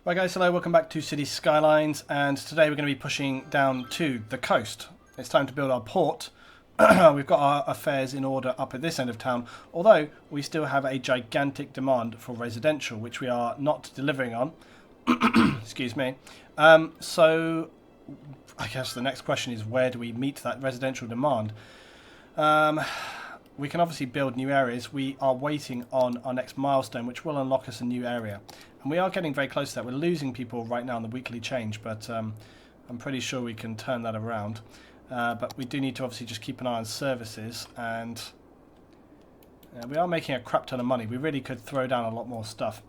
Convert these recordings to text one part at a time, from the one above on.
Right guys, hello, welcome back to City Skylines, and today we're going to be pushing down to the coast. It's time to build our port. We've got our affairs in order up at this end of town, although we still have a gigantic demand for residential, which we are not delivering on. Excuse me. So I guess the next question is, where do we meet that residential demand? We can obviously build new areas. We are waiting on our next milestone, which will unlock us a new area. And we are getting very close to that. We're losing people right now in the weekly change, but I'm pretty sure we can turn that around. But we do need to obviously just keep an eye on services, and we are making a crap ton of money. We really could throw down a lot more stuff.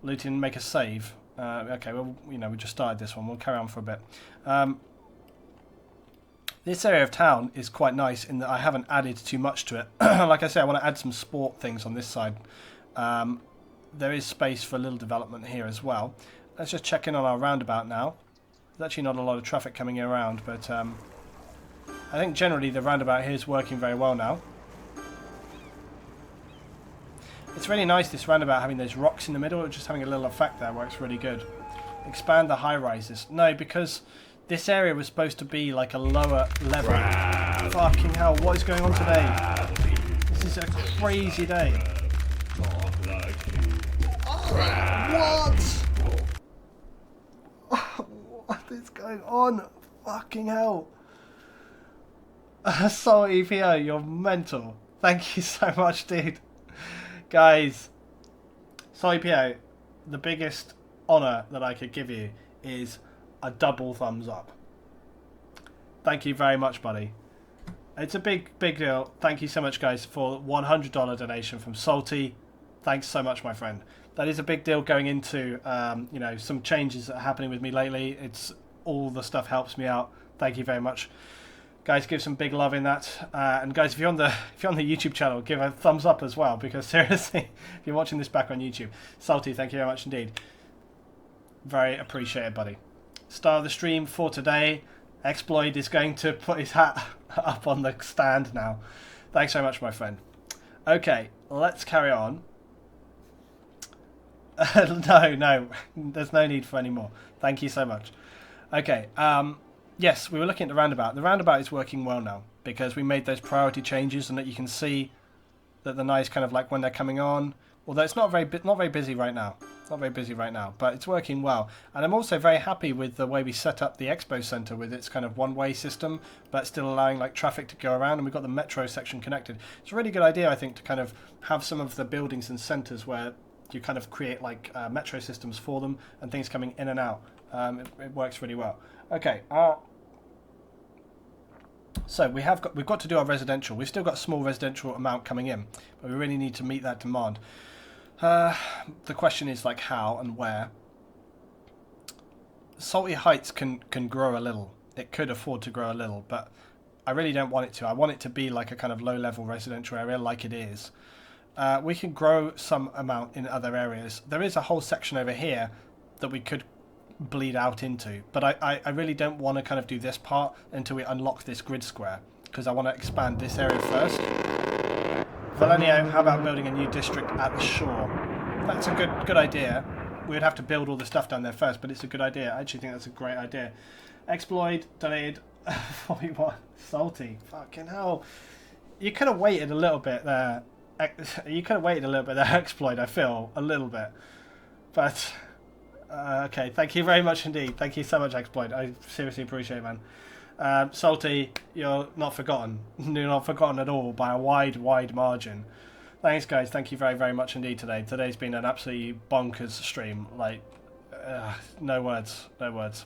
Luton, make a save. Okay, well, we just started this one. We'll carry on for a bit. This area of town is quite nice in that I haven't added too much to it. Like I say, I want to add some sport things on this side. There is space for a little development here as well. Let's just check in on our roundabout now. There's actually not a lot of traffic coming around, but I think generally the roundabout here is working very well now. It's really nice, this roundabout, having those rocks in the middle. Just having a little effect there works really good. Expand the high rises. No, because this area was supposed to be like a lower level. Fucking hell, what is going on today? This is a crazy day. What? What is going on? Fucking hell. Soul EPO, you're mental. Thank you so much, dude. Guys, Soul EPO, the biggest honour that I could give you is a double thumbs up. Thank you very much, buddy. It's a big deal. Thank you so much, guys, for $100 donation from Salty. Thanks so much, my friend. That is a big deal going into some changes that are happening with me lately. It's all the stuff helps me out. Thank you very much, guys. Give some big love in that. And guys, if you're on the YouTube channel, give a thumbs up as well, because seriously, if you're watching this back on YouTube, Salty, thank you very much indeed. Very appreciated, buddy. Star of the stream for today, Exploit is going to put his hat up on the stand now. Thanks so much, my friend. Okay, let's carry on. No, there's no need for any more. Thank you so much. Okay, yes, we were looking at the roundabout. The roundabout is working well now because we made those priority changes, and that you can see that the nice kind of like when they're coming on. Although it's not very busy right now. Not very busy right now, but it's working well. And I'm also very happy with the way we set up the expo centre with its kind of one-way system, but still allowing like traffic to go around, and we've got the metro section connected. It's a really good idea, I think, to kind of have some of the buildings and centres where you kind of create like metro systems for them and things coming in and out. It works really well. Okay. So we've got to do our residential. We've still got a small residential amount coming in, but we really need to meet that demand. The question is like how and where. Salty Heights can grow a little. It could afford to grow a little, but I really don't want it to. I want it to be like a kind of low-level residential area like it is. We can grow some amount in other areas. There is a whole section over here that we could bleed out into, but I really don't want to kind of do this part until we unlock this grid square, because I want to expand this area first. Valenio, how about building a new district at the shore? That's a good idea. We'd have to build all the stuff down there first, but it's a good idea. I actually think that's a great idea. Exploit donated 41. Salty. Fucking hell. You could have waited a little bit there. Exploit, I feel. A little bit. But, okay. Thank you very much indeed. Thank you so much, Exploit. I seriously appreciate it, man. Salty, you're not forgotten. You're not forgotten at all by a wide margin. Thanks, guys. Thank you very, very much indeed today. Today's been an absolutely bonkers stream. Like, no words. No words.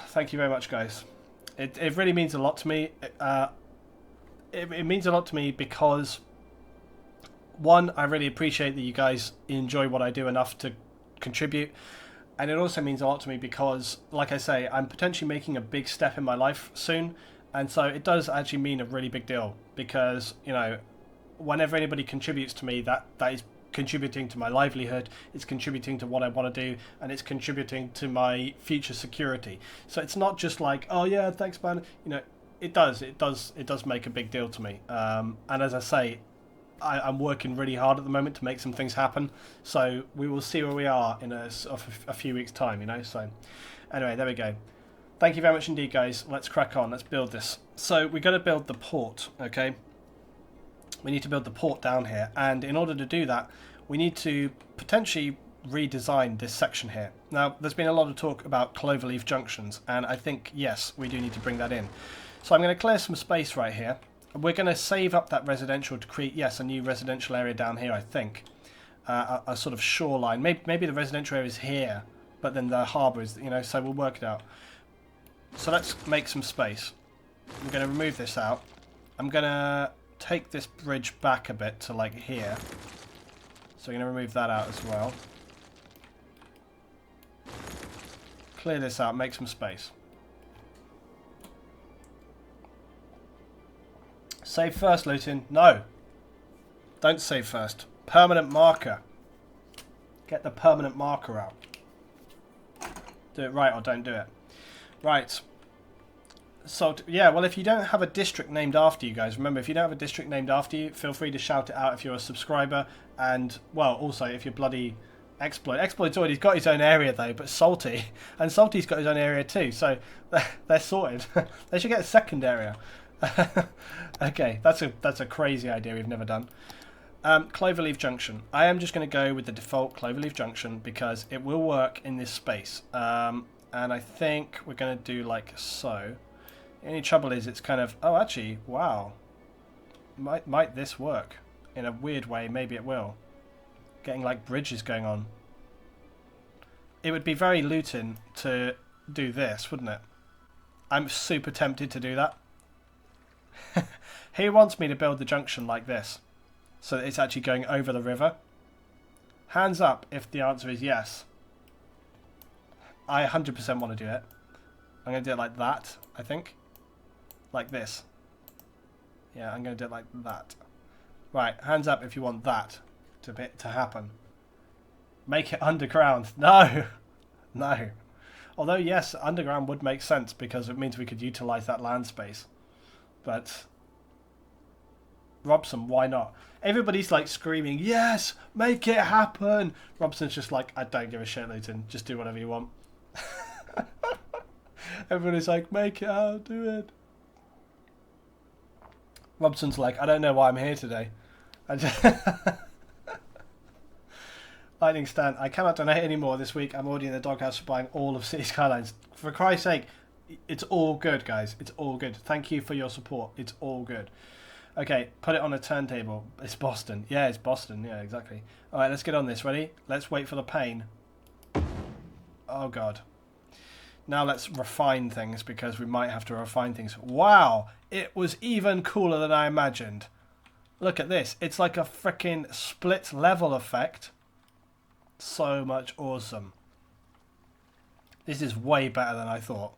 Thank you very much, guys. It really means a lot to me. It means a lot to me because, one, I really appreciate that you guys enjoy what I do enough to contribute. And it also means a lot to me because, like I say, I'm potentially making a big step in my life soon. And so it does actually mean a really big deal because, whenever anybody contributes to me, that is contributing to my livelihood, it's contributing to what I want to do, and it's contributing to my future security. So it's not just like, oh yeah, thanks, man. It does make a big deal to me. And as I say, I'm working really hard at the moment to make some things happen. So we will see where we are in a few weeks' time, you know. So anyway, there we go. Thank you very much indeed, guys. Let's crack on. Let's build this. So we've got to build the port, okay? We need to build the port down here. And in order to do that, we need to potentially redesign this section here. Now, there's been a lot of talk about Cloverleaf junctions. And I think, yes, we do need to bring that in. So I'm going to clear some space right here. We're going to save up that residential to create, yes, a new residential area down here, I think. A sort of shoreline. Maybe the residential area is here, but then the harbour is, you know, so we'll work it out. So let's make some space. I'm going to remove this out. I'm going to take this bridge back a bit to like here. So I'm going to remove that out as well. Clear this out, make some space. Save first, Luton. No. Don't save first. Permanent marker. Get the permanent marker out. Do it right or don't do it. Right. So, yeah, well, if you don't have a district named after you, guys, remember, if you don't have a district named after you, feel free to shout it out if you're a subscriber. And, well, also, if you're bloody Exploit. Exploit's already got his own area, though, but Salty. And Salty's got his own area, too. So, they're sorted. They should get a second area. Okay, that's a crazy idea we've never done. Cloverleaf Junction. I am just going to go with the default Cloverleaf Junction because it will work in this space. And I think we're going to do like so. The only trouble is it's kind of... Oh, actually, wow. Might this work? In a weird way, maybe it will. Getting like bridges going on. It would be very Luton to do this, wouldn't it? I'm super tempted to do that. He wants me to build the junction like this. So that it's actually going over the river. Hands up if the answer is yes. I 100% want to do it. I'm going to do it like that, I think. Like this. Yeah, I'm going to do it like that. Right, hands up if you want that to happen. Make it underground. No! No. Although, yes, underground would make sense because it means we could utilise that land space. But... Robson, why not? Everybody's like screaming, yes, make it happen. Robson's just like, I don't give a shit, Luton. Just do whatever you want. Everybody's like, make it, I'll do it. Robson's like, I don't know why I'm here today. I just Lightning Stan, I cannot donate anymore this week. I'm already in the doghouse for buying all of City Skylines. For Christ's sake, it's all good, guys. It's all good. Thank you for your support. It's all good. Okay, put it on a turntable. It's Boston. Yeah, it's Boston. Yeah, exactly. All right, let's get on this. Ready? Let's wait for the pain. Oh, God. Now let's refine things because we might have to refine things. Wow, it was even cooler than I imagined. Look at this. It's like a freaking split level effect. So much awesome. This is way better than I thought.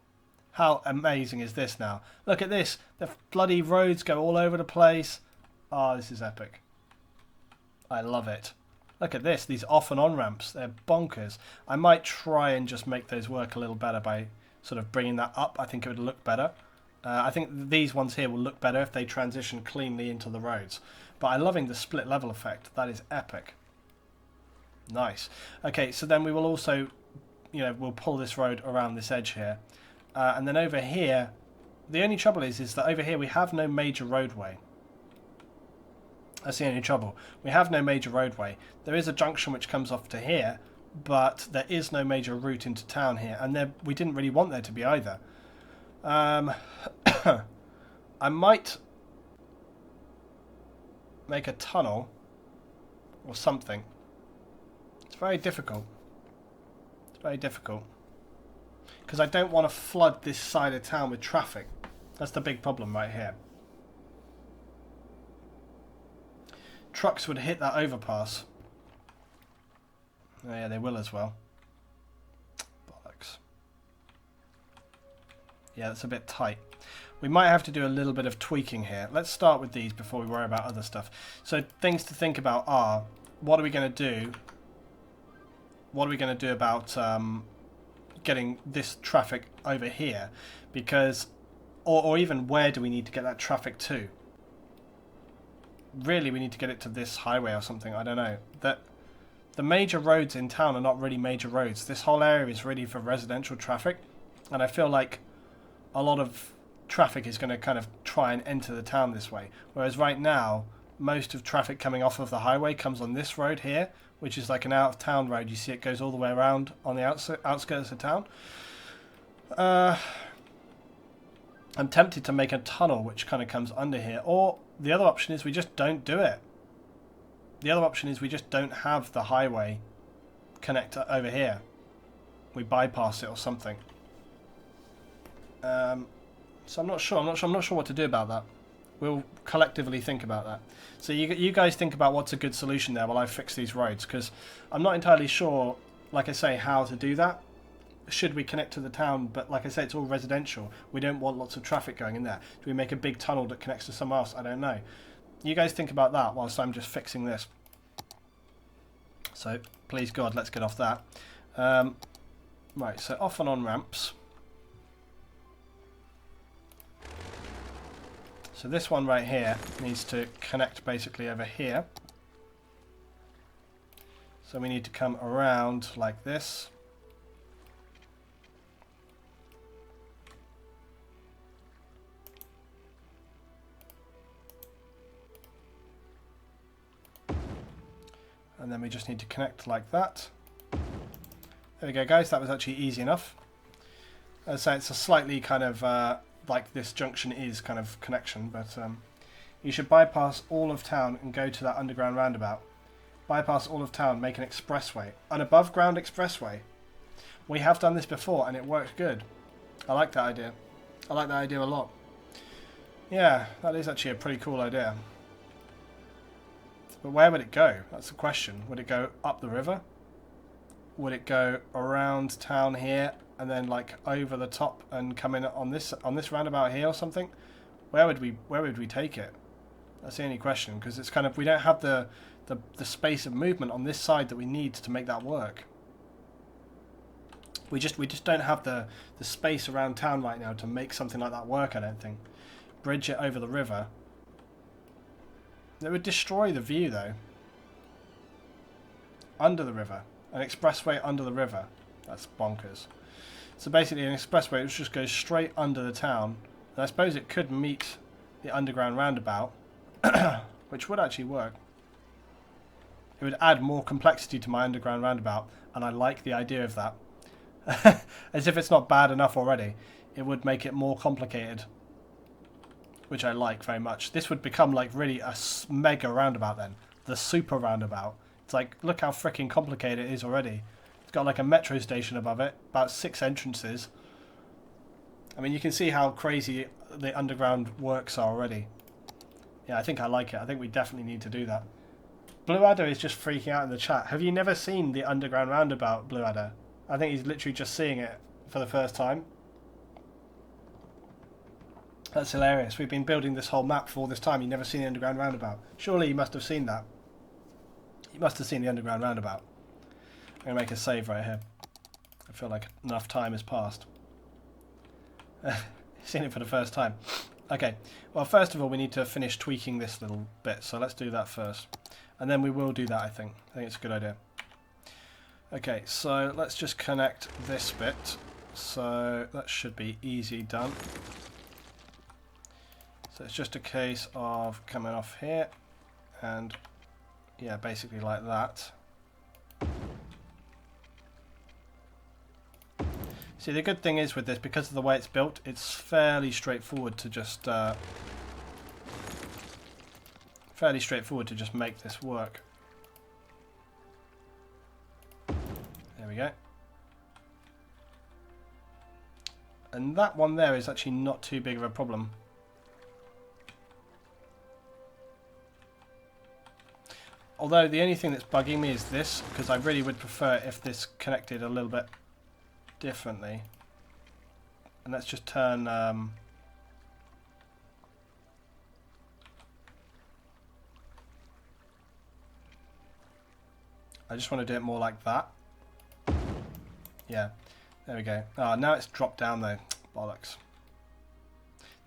How amazing is this now? Look at this. The bloody roads go all over the place. Oh, this is epic. I love it. Look at this. These off and on ramps. They're bonkers. I might try and just make those work a little better by sort of bringing that up. I think it would look better. I think these ones here will look better if they transition cleanly into the roads. But I'm loving the split level effect. That is epic. Nice. Okay, so then we will also, you know, we'll pull this road around this edge here. And then over here, the only trouble is that over here we have no major roadway. That's the only trouble. We have no major roadway. There is a junction which comes off to here, but there is no major route into town here. And we didn't really want there to be either. I might make a tunnel or something. It's very difficult. It's very difficult. Because I don't want to flood this side of town with traffic. That's the big problem right here. Trucks would hit that overpass. Oh, yeah, they will as well. Bollocks. Yeah, that's a bit tight. We might have to do a little bit of tweaking here. Let's start with these before we worry about other stuff. So things to think about are, what are we going to do? What are we going to do about getting this traffic over here? Because, or even where do we need to get that traffic to? really we need to get it to this highway or something. I don't know. That the major roads in town are not really major roads. This whole area is really for residential traffic, and I feel like a lot of traffic is going to kind of try and enter the town this way. Whereas right now, most of traffic coming off of the highway comes on this road here, which is like an out-of-town road. You see it goes all the way around on the outskirts of town. I'm tempted to make a tunnel which kind of comes under here. Or the other option is we just don't do it. The other option is we just don't have the highway connect over here. We bypass it or something. So I'm not sure. I'm not sure what to do about that. We'll collectively think about that. So you guys think about what's a good solution there while I fix these roads, because I'm not entirely sure, like I say, how to do that. Should we connect to the town? But like I say, it's all residential. We don't want lots of traffic going in there. Do we make a big tunnel that connects to somewhere else? I don't know. You guys think about that whilst I'm just fixing this. So please God, let's get off that. Right, so off and on ramps. So this one right here needs to connect basically over here. So we need to come around like this. And then we just need to connect like that. There we go, guys. That was actually easy enough. So it's a slightly kind of like this junction is kind of connection, but you should bypass all of town and go to that underground roundabout. Bypass all of town, make an expressway, an above ground expressway. We have done this before and it worked good. I like that idea. I like that idea a lot. Yeah, that is actually a pretty cool idea. But where would it go? That's the question. Would it go up the river? Would it go around town here and then like over the top and come in on this roundabout here or something? Where would we take it? That's the only question, because it's kind of, we don't have the space of movement on this side that we need to make that work. We just don't have the space around town right now to make something like that work, I don't think. Bridge it over the river. It would destroy the view though. Under the river. An expressway under the river. That's bonkers. So basically an expressway which just goes straight under the town. And I suppose it could meet the underground roundabout, which would actually work. It would add more complexity to my underground roundabout, and I like the idea of that. As if it's not bad enough already. It would make it more complicated, which I like very much. This would become like really a mega roundabout then. The super roundabout. It's like, look how freaking complicated it is already. It's got like a metro station above it, about 6 entrances. I mean, you can see how crazy the underground works are already. Yeah, I think I like it. I think we definitely need to do that. Blue Adder is just freaking out in the chat. Have you never seen the underground roundabout, Blue Adder? I think he's literally just seeing it for the first time. That's hilarious. We've been building this whole map for all this time. You've never seen the underground roundabout. Surely you must have seen that. You must have seen the underground roundabout. I'm going to make a save right here. I feel like enough time has passed. Seen it for the first time. Okay, well first of all we need to finish tweaking this little bit, so let's do that first. And then we will do that, I think. I think it's a good idea. Okay, so let's just connect this bit. So that should be easy done. So it's just a case of coming off here and yeah, basically like that. See, the good thing is with this, because of the way it's built, it's fairly straightforward to just make this work. There we go. And that one there is actually not too big of a problem. Although the only thing that's bugging me is this, because I really would prefer if this connected a little bit differently. And let's just turn I just want to do it more like that. Yeah, there we go. Oh, now it's dropped down though. Bollocks.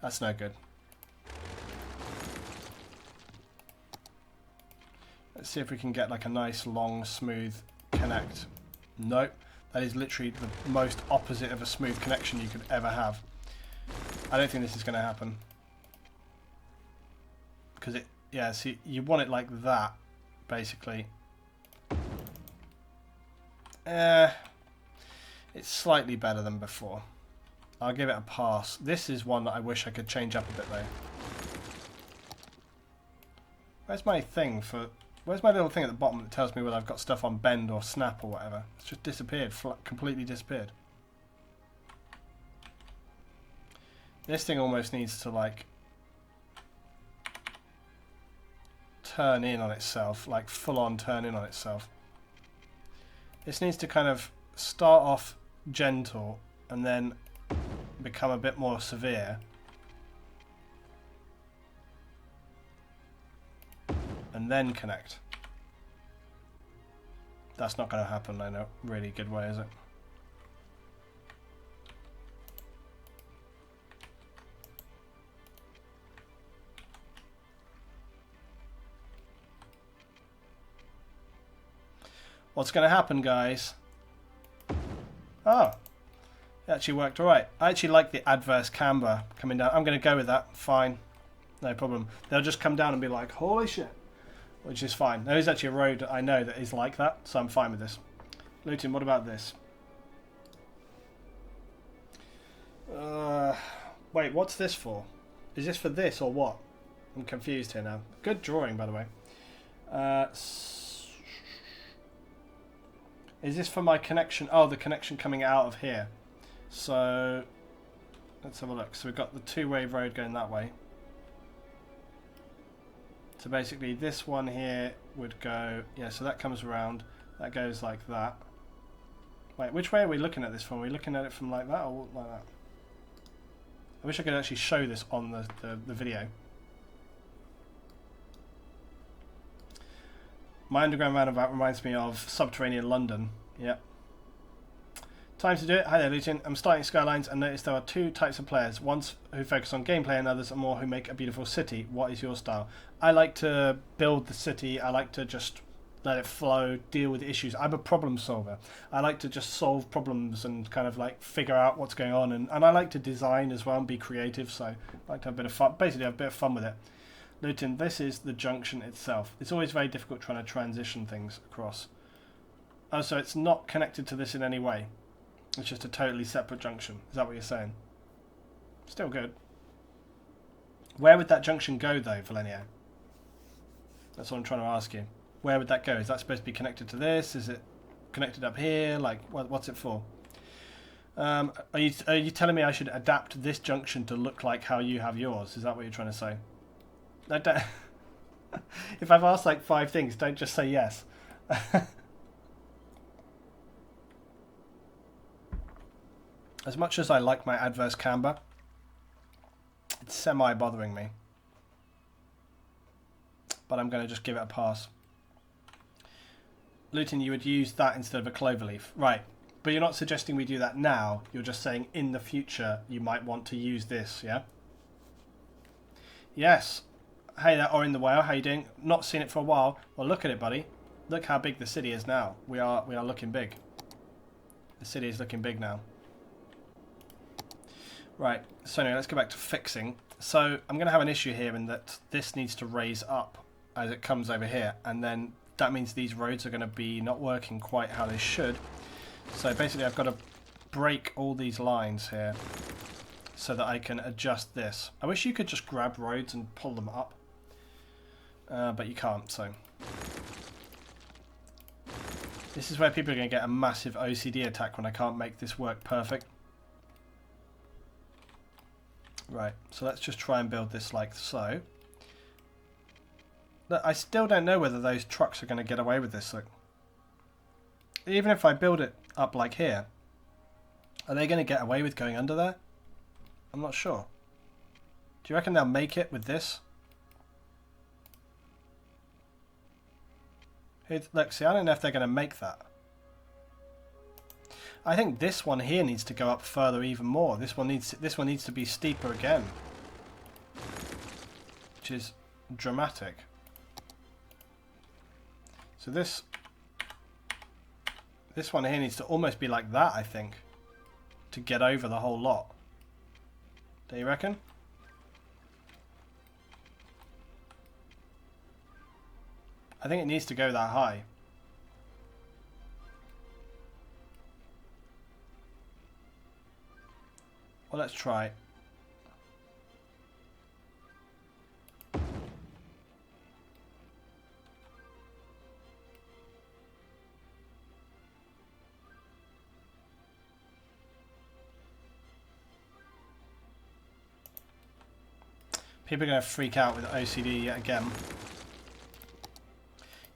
That's no good. Let's see if we can get like a nice, long, smooth connect. Nope. That is literally the most opposite of a smooth connection you could ever have. I don't think this is going to happen. Because it, yeah, see, you want it like that, basically. It's slightly better than before. I'll give it a pass. This is one that I wish I could change up a bit though. Where's my thing for... Where's my little thing at the bottom that tells me whether I've got stuff on bend or snap or whatever? It's just disappeared, completely disappeared. This thing almost needs to like turn in on itself, like full on turn in on itself. This needs to kind of start off gentle and then become a bit more severe. And then connect. That's not going to happen in a really good way, is it? What's going to happen, guys? Oh, it actually worked alright. I actually like the adverse camber coming down. I'm going to go with that. Fine. No problem. They'll just come down and be like, holy shit. Which is fine. There is actually a road I know that is like that, so I'm fine with this. Luton, what about this? Wait, what's this for? Is this for this or what? I'm confused here now. Good drawing, by the way. Is this for my connection? Oh, the connection coming out of here. So, let's have a look. So we've got the two-way road going that way. So basically this one here would go, yeah, so that comes around, that goes like that. Wait, which way are we looking at this from? Are we looking at it from like that or like that? I wish I could actually show this on the video. My underground roundabout reminds me of subterranean London. Yep. Time to do it. Hi there, Luton. I'm starting Skylines and noticed there are two types of players. Ones who focus on gameplay and others are more who make a beautiful city. What is your style? I like to build the city. I like to just let it flow, deal with issues. I'm a problem solver. I like to just solve problems and kind of like figure out what's going on. And I like to design as well and be creative. So I like to have a bit of fun. Basically have a bit of fun with it. Luton, this is the junction itself. It's always very difficult trying to transition things across. Oh, so it's not connected to this in any way. It's just a totally separate junction. Is that what you're saying? Still good. Where would that junction go, though, Valenio? That's what I'm trying to ask you. Where would that go? Is that supposed to be connected to this? Is it connected up here? Like, what's it for? Are you telling me I should adapt this junction to look like how you have yours? Is that what you're trying to say? I don't if I've asked like 5 things, don't just say yes. As much as I like my adverse camber, it's semi-bothering me. But I'm going to just give it a pass. Luton, you would use that instead of a Cloverleaf. Right, but you're not suggesting we do that now. You're just saying in the future you might want to use this, yeah? Yes. Hey there, Or in the Whale, how you doing? Not seen it for a while. Well, look at it, buddy. Look how big the city is now. We are looking big. The city is looking big now. Right, so anyway, let's go back to fixing. So I'm going to have an issue here in that this needs to raise up as it comes over here, and then that means these roads are going to be not working quite how they should. So basically I've got to break all these lines here so that I can adjust this. I wish you could just grab roads and pull them up, but you can't, so. This is where people are going to get a massive OCD attack when I can't make this work perfect. Right, so let's just try and build this like so. Look, I still don't know whether those trucks are going to get away with this. Look. Even if I build it up like here, are they going to get away with going under there? I'm not sure. Do you reckon they'll make it with this? Look, see, I don't know if they're going to make that. I think this one here needs to go up further even more. This one needs to be steeper again, which is dramatic. So this one here needs to almost be like that, I think, to get over the whole lot. Do you reckon? I think it needs to go that high. Well, let's try. People are going to freak out with OCD yet again.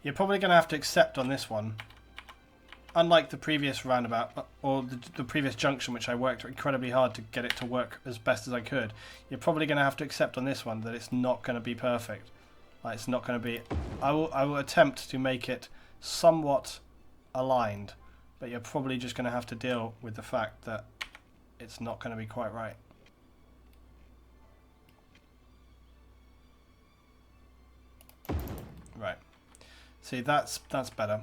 You're probably going to have to accept on this one. Unlike the previous roundabout, or the previous junction, which I worked incredibly hard to get it to work as best as I could, you're probably going to have to accept on this one that it's not going to be perfect. Like, it's not going to be... I will attempt to make it somewhat aligned, but you're probably just going to have to deal with the fact that it's not going to be quite right. Right. See, that's better.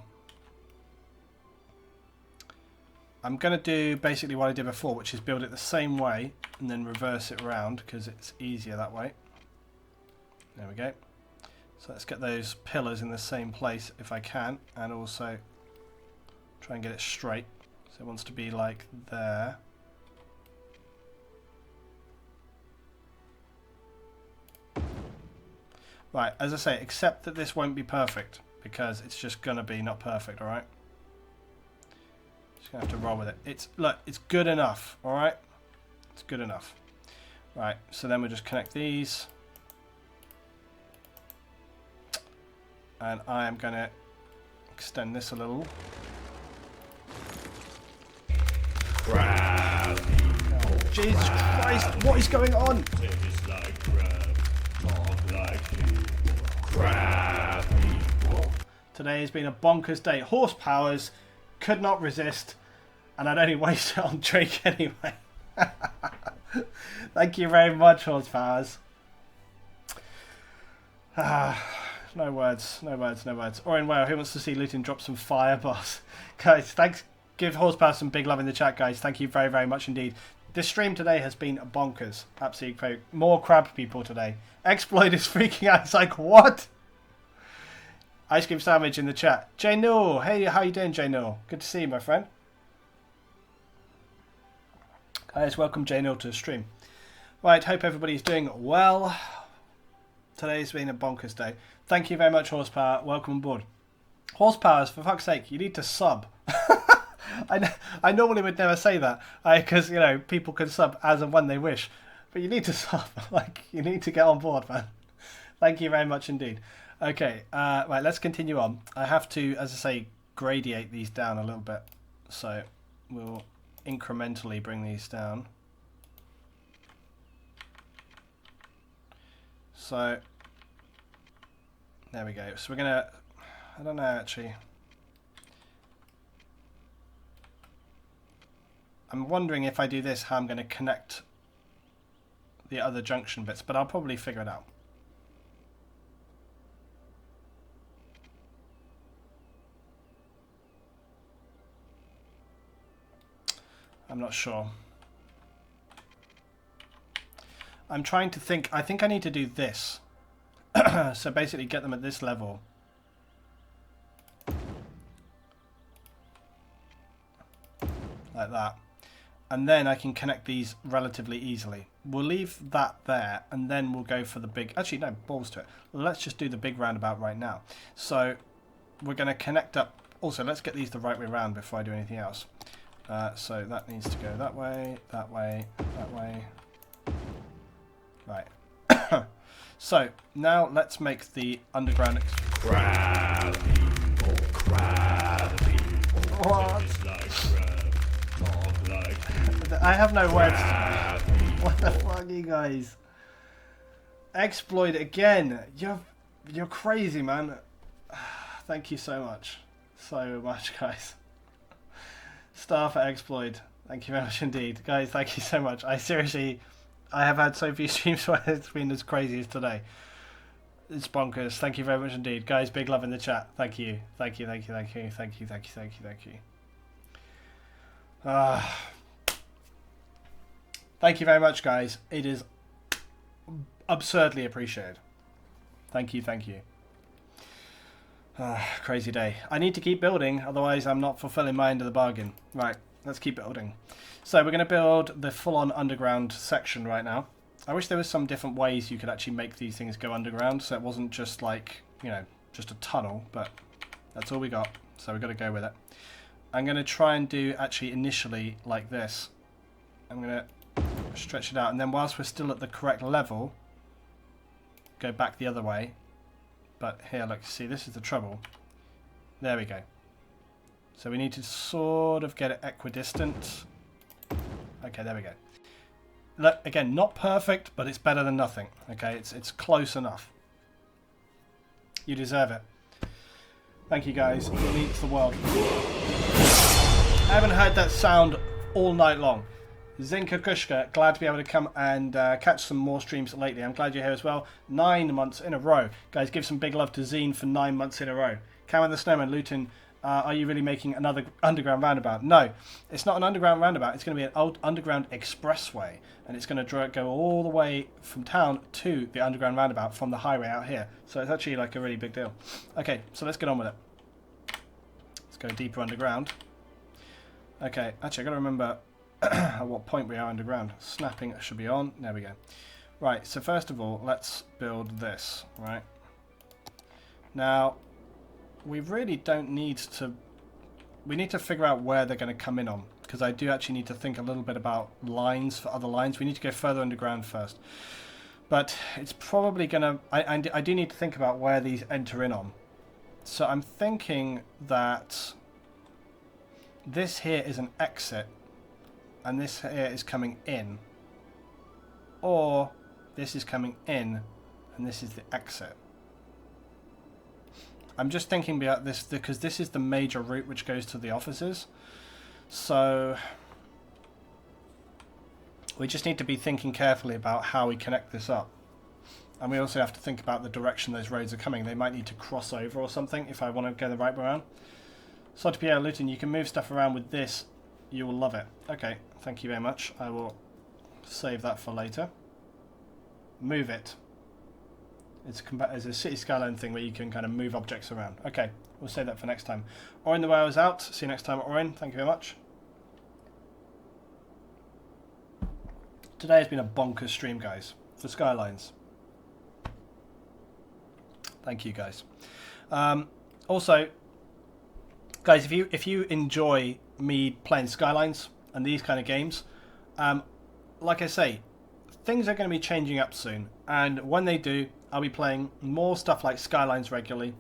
I'm going to do basically what I did before, which is build it the same way and then reverse it around because it's easier that way. There we go. So let's get those pillars in the same place if I can, and also try and get it straight. So it wants to be like there. Right, as I say, accept that this won't be perfect because it's just going to be not perfect, alright? Just going to have to roll with it. Look, it's good enough, alright? It's good enough. Right, so then we'll just connect these. And I am going to extend this a little. Oh, Jesus Christ, what is going on? Today has been a bonkers day. Horsepowers could not resist, and I'd only waste it on Drake anyway. Thank you very much, Horsepowers. No words, no words, no words. Or in Wales, who wants to see Luton drop some fireballs? Guys, thanks. Give Horsepower some big love in the chat, guys. Thank you very, very much indeed. This stream today has been bonkers. Absolutely more crab people today. Exploit is freaking out. It's like, what? Ice cream sandwich in the chat. Jay No, hey, how you doing, Jay No? Good to see you, my friend. Guys, welcome Jay No to the stream. Right, hope everybody's doing well. Today's been a bonkers day. Thank you very much, Horsepower. Welcome on board. Horsepowers, for fuck's sake, you need to sub. I normally would never say that because, you know, people can sub as and when they wish. But you need to sub. Like, you need to get on board, man. Thank you very much indeed. Okay, right, let's continue on. I have to, as I say, gradiate these down a little bit. So we'll incrementally bring these down. So there we go. So we're going to, I don't know actually. I'm wondering if I do this, how I'm going to connect the other junction bits, but I'll probably figure it out. I'm not sure. I'm trying to think. I think I need to do this. So basically get them at this level. Like that. And then I can connect these relatively easily. We'll leave that there and then we'll go for the big... Actually, no, balls to it. Let's just do the big roundabout right now. So we're going to connect up... Also, let's get these the right way around before I do anything else. So that needs to go that way, that way, that way. Right. So now let's make the underground. Crab people, crab people. What? Like I have no words. What the fuck, you guys? Exploit again. You're crazy, man. Thank you so much, guys. Star for exploit. Thank you very much indeed, guys. Thank you so much. I have had so few streams where it's been as crazy as today. It's bonkers. Thank you very much indeed. Guys, big love in the chat. Thank you. Thank you, thank you, thank you, thank you, thank you, thank you, thank you. Thank you very much, guys. It is absurdly appreciated. Thank you, thank you. Crazy day. I need to keep building, otherwise I'm not fulfilling my end of the bargain. Right, let's keep building. So we're going to build the full-on underground section right now. I wish there was some different ways you could actually make these things go underground, so it wasn't just like, you know, just a tunnel, but that's all we got, so we've got to go with it. I'm going to try and do actually initially like this. I'm going to stretch it out, and then whilst we're still at the correct level, go back the other way. But here, look, see, this is the trouble. There we go. So we need to sort of get it equidistant. Okay, there we go. Look, again, not perfect, but it's better than nothing. Okay, it's close enough. You deserve it. Thank you, guys. It means the world. I haven't heard that sound all night long. Zinka Kushka, glad to be able to come and catch some more streams lately. I'm glad you're here as well. 9 months in a row. Guys, give some big love to Zine for 9 months in a row. Cameron the Snowman, Luton, are you really making another underground roundabout? No, it's not an underground roundabout. It's going to be an old underground expressway. And it's going to go all the way from town to the underground roundabout from the highway out here. So it's actually like a really big deal. Okay, so let's get on with it. Let's go deeper underground. Okay, actually I've got to remember at what point we are underground. Snapping should be on. There we go. Right, so first of all, let's build this, right? Now, we really don't need to... We need to figure out where they're going to come in on, because I do actually need to think a little bit about lines for other lines. We need to go further underground first. But it's probably going to... I do need to think about where these enter in on. So I'm thinking that this here is an exit, and this here is coming in. Or this is coming in, and this is the exit. I'm just thinking about this because this is the major route which goes to the offices. So we just need to be thinking carefully about how we connect this up. And we also have to think about the direction those roads are coming. They might need to cross over or something if I want to go the right way around. So to Pierre Luton, you can move stuff around with this. You will love it. Okay, thank you very much. I will save that for later. Move it. It's a city skyline thing where you can kind of move objects around. Okay, we'll save that for next time. Orin, the way I was out. See you next time, Orin. Thank you very much. Today has been a bonkers stream, guys, for Skylines. Thank you, guys. Also, guys, if you enjoy me playing Skylines and these kind of games, like I say, things are going to be changing up soon, and when they do, I'll be playing more stuff like Skylines regularly.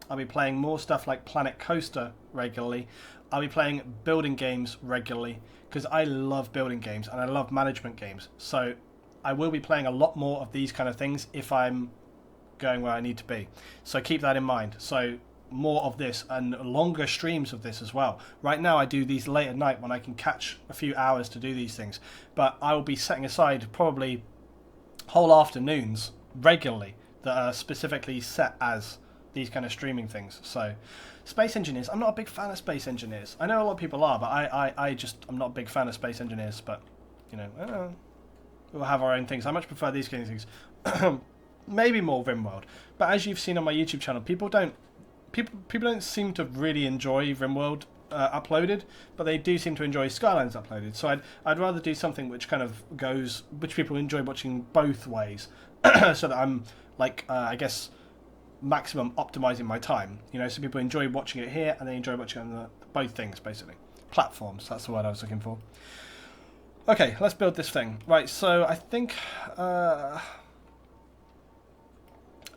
I'll be playing more stuff like Planet Coaster regularly. I'll be playing building games regularly because I love building games and I love management games. So I will be playing a lot more of these kind of things if I'm going where I need to be. So keep that in mind. So more of this and longer streams of this as well. Right now I do these late at night when I can catch a few hours to do these things. But I will be setting aside probably whole afternoons regularly that are specifically set as these kind of streaming things. So space engineers, I'm not a big fan of space engineers. I know a lot of people are, but I'm not a big fan of space engineers. But you know, we'll have our own things. I much prefer these kind of things. Maybe more RimWorld, but as you've seen on my YouTube channel, people don't seem to really enjoy RimWorld uploaded, but they do seem to enjoy Skylines uploaded. So I'd rather do something which kind of goes, which people enjoy watching both ways, so that I'm like I guess maximum optimizing my time. You know, so people enjoy watching it here and they enjoy watching it on both things basically. Platforms. That's the word I was looking for. Okay, let's build this thing. Right. So I think I'm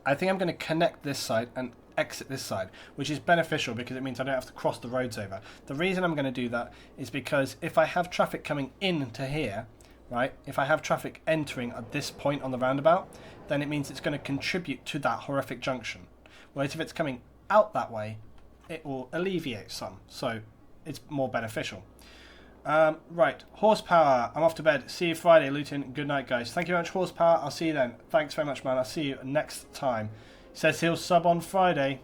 going to connect this side and exit this side, which is beneficial because it means I don't have to cross the roads over. The reason I'm going to do that is because if I have traffic coming in to here, right, if I have traffic entering at this point on the roundabout, then it means it's going to contribute to that horrific junction. Whereas if it's coming out that way, it will alleviate some, so it's more beneficial. Right, Horsepower, I'm off to bed. See you Friday, Luton. Good night, guys. Thank you very much, Horsepower. I'll see you then. Thanks very much, man. I'll see you next time. Says he'll sub on Friday.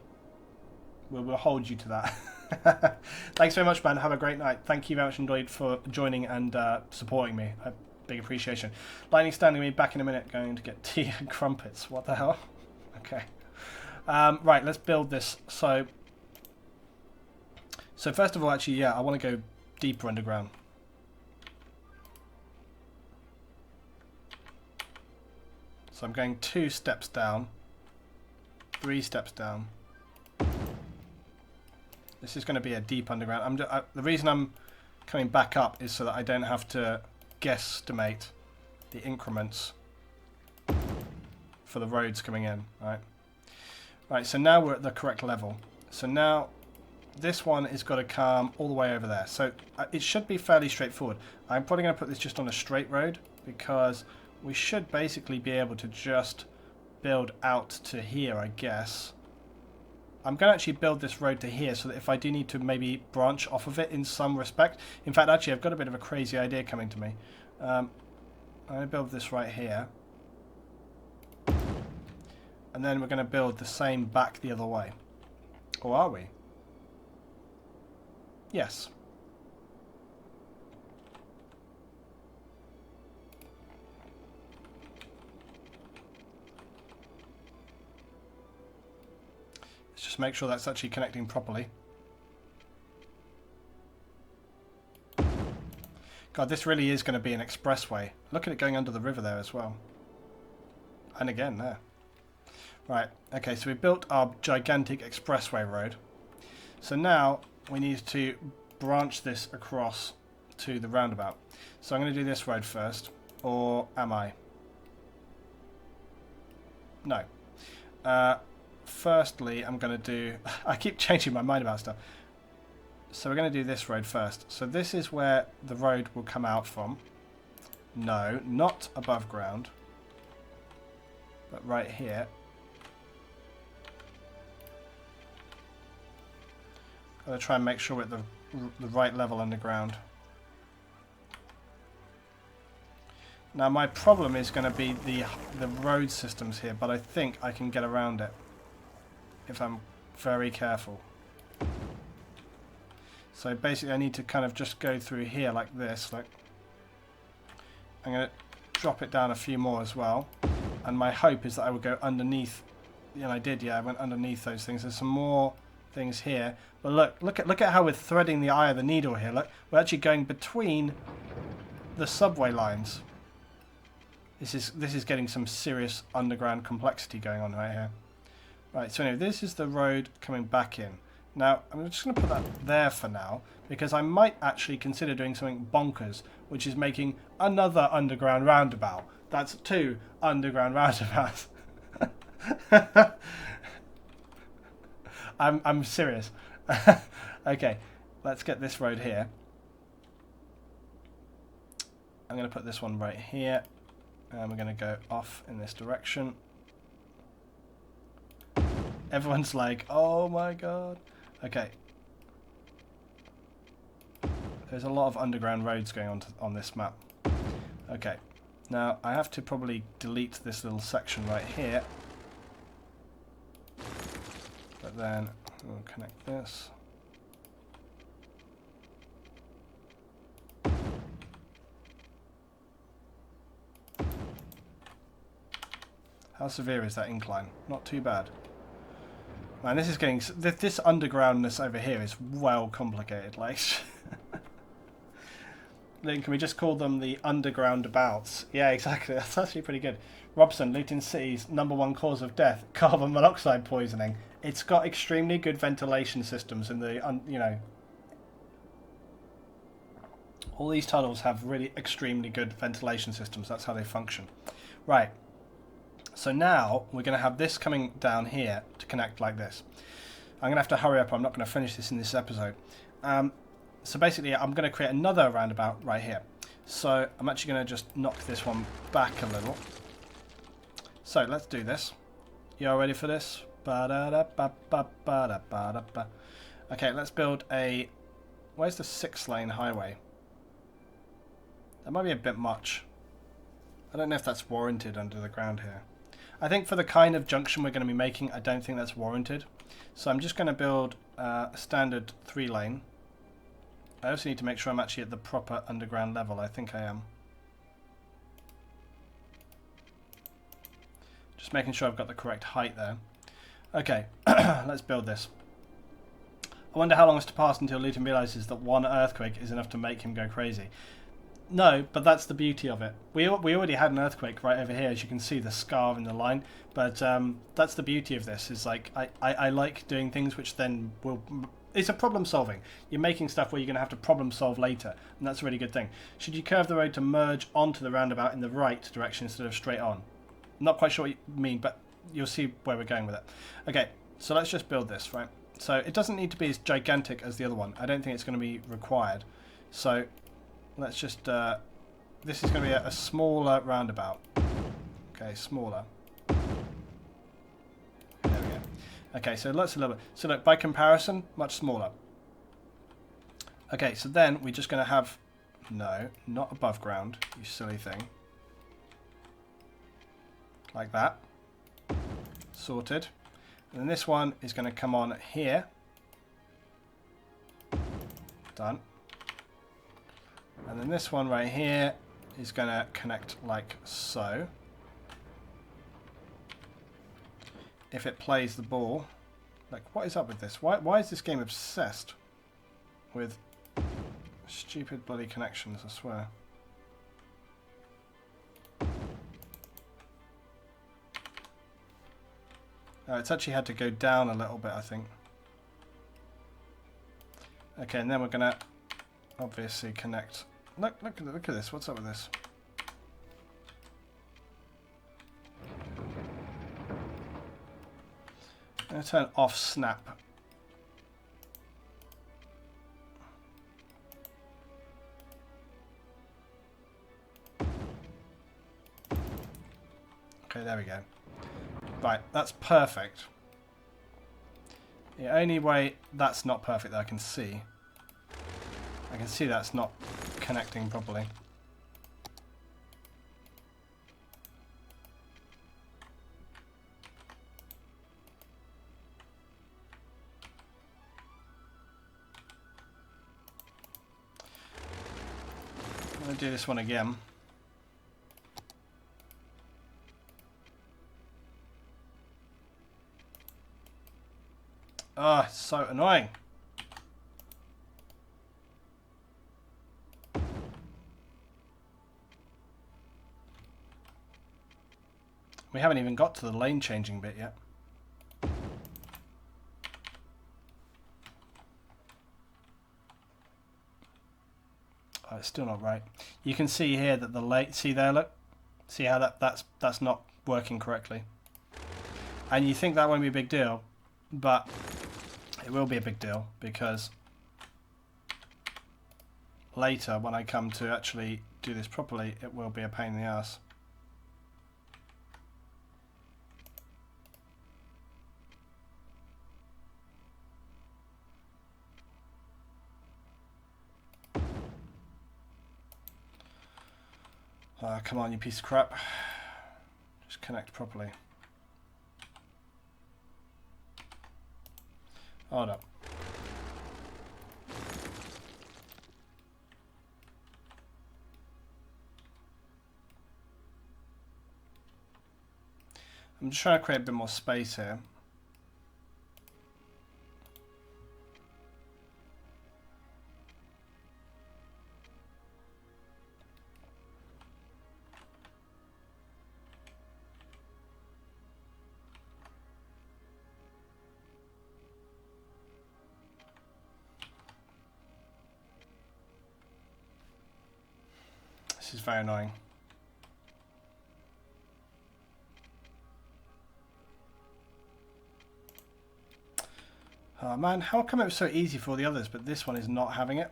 We'll hold you to that. Thanks very much, man. Have a great night. Thank you very much indeed for joining and supporting me. A big appreciation. Lightning standing me back in a minute. Going to get tea and crumpets. What the hell? Okay. Right, let's build this. So first of all, actually, yeah, I want to go deeper underground. So I'm going 2 steps down, 3 steps down. This is going to be a deep underground. The reason I'm coming back up is so that I don't have to guesstimate the increments for the roads coming in. Right. Right. So now we're at the correct level. So now this one has got to come all the way over there. So it should be fairly straightforward. I'm probably going to put this just on a straight road because we should basically be able to just build out to here, I guess. I'm going to actually build this road to here so that if I do need to maybe branch off of it in some respect. In fact, actually, I've got a bit of a crazy idea coming to me. I'm going to build this right here. And then we're going to build the same back the other way. Or are we? Yes. Let's just make sure that's actually connecting properly. God, this really is going to be an expressway. Look at it going under the river there as well. And again there. Right, okay, so we built our gigantic expressway road. So now we need to branch this across to the roundabout. So I'm going to do this road first. Or am I? No. Firstly, I'm going to do... I keep changing my mind about stuff. So we're going to do this road first. So this is where the road will come out from. No, not above ground. But right here. Got to try and make sure we're at the right level underground. Now my problem is going to be the road systems here, but I think I can get around it if I'm very careful. So basically I need to kind of just go through here like this. Like I'm going to drop it down a few more as well. And my hope is that I will go underneath. And I did, yeah, I went underneath those things. There's some more things here. But look at how we're threading the eye of the needle here. Look, we're actually going between the subway lines. This is getting some serious underground complexity going on right here. Right, so anyway, this is the road coming back in. Now, I'm just going to put that there for now, because I might actually consider doing something bonkers, which is making another underground roundabout. That's 2 underground roundabouts. I'm serious. Okay, let's get this road here. I'm going to put this one right here. And we're going to go off in this direction. Everyone's like, oh my god. Okay. There's a lot of underground roads going on this map. Okay. Now, I have to probably delete this little section right here. But then we'll connect this. How severe is that incline? Not too bad. Man, this is getting... This undergroundness over here is well complicated. Like, then can we just call them the underground abouts? Yeah, exactly. That's actually pretty good. Robson, Luton City's #1 cause of death, carbon monoxide poisoning. It's got extremely good ventilation systems in the, you know... All these tunnels have really extremely good ventilation systems. That's how they function. Right. So now we're going to have this coming down here to connect like this. I'm going to have to hurry up. I'm not going to finish this in this episode. So basically I'm going to create another roundabout right here. So I'm actually going to just knock this one back a little. So let's do this. You all ready for this? Okay, let's build a... Where's the 6-lane highway? That might be a bit much. I don't know if that's warranted under the ground here. I think for the kind of junction we're going to be making, I don't think that's warranted. So I'm just going to build a standard 3-lane. I also need to make sure I'm actually at the proper underground level. I think I am. Just making sure I've got the correct height there. Okay, let's build this. I wonder how long it's to pass until Luton realises that one earthquake is enough to make him go crazy. No, but that's the beauty of it. We already had an earthquake right over here, as you can see the scar in the line. But that's the beauty of this. Is like I like doing things which then will. It's a problem solving. You're making stuff where you're going to have to problem solve later, and that's a really good thing. Should you curve the road to merge onto the roundabout in the right direction instead of straight on? I'm not quite sure what you mean, but you'll see where we're going with it. Okay, so let's just build this, right? So it doesn't need to be as gigantic as the other one. I don't think it's going to be required. So let's just, this is going to be a smaller roundabout. Okay, smaller. There we go. Okay, so let's a little bit. So look, by comparison, much smaller. Okay, so then we're just going to have, no, not above ground, you silly thing. Like that. Sorted. And then this one is going to come on here. Done. And then this one right here is going to connect like so. If it plays the ball. Like, what is up with this? Why is this game obsessed with stupid bloody connections, I swear. It's actually had to go down a little bit, I think. Okay, and then we're going to obviously connect. Look at this. What's up with this? I'm going to turn off snap. Okay, there we go. Right, that's perfect. The only way that's not perfect that I can see that's not connecting properly. I'm going to do this one again. Oh, it's so annoying. We haven't even got to the lane changing bit yet. Oh, it's still not right. You can see here that the lane, see there, look? See how that's not working correctly. And you think that won't be a big deal, but it will be a big deal because later when I come to actually do this properly, it will be a pain in the ass. Come on, you piece of crap. Just connect properly. Hold up. I'm just trying to create a bit more space here. This is very annoying. Oh man, how come it was so easy for all the others, but this one is not having it?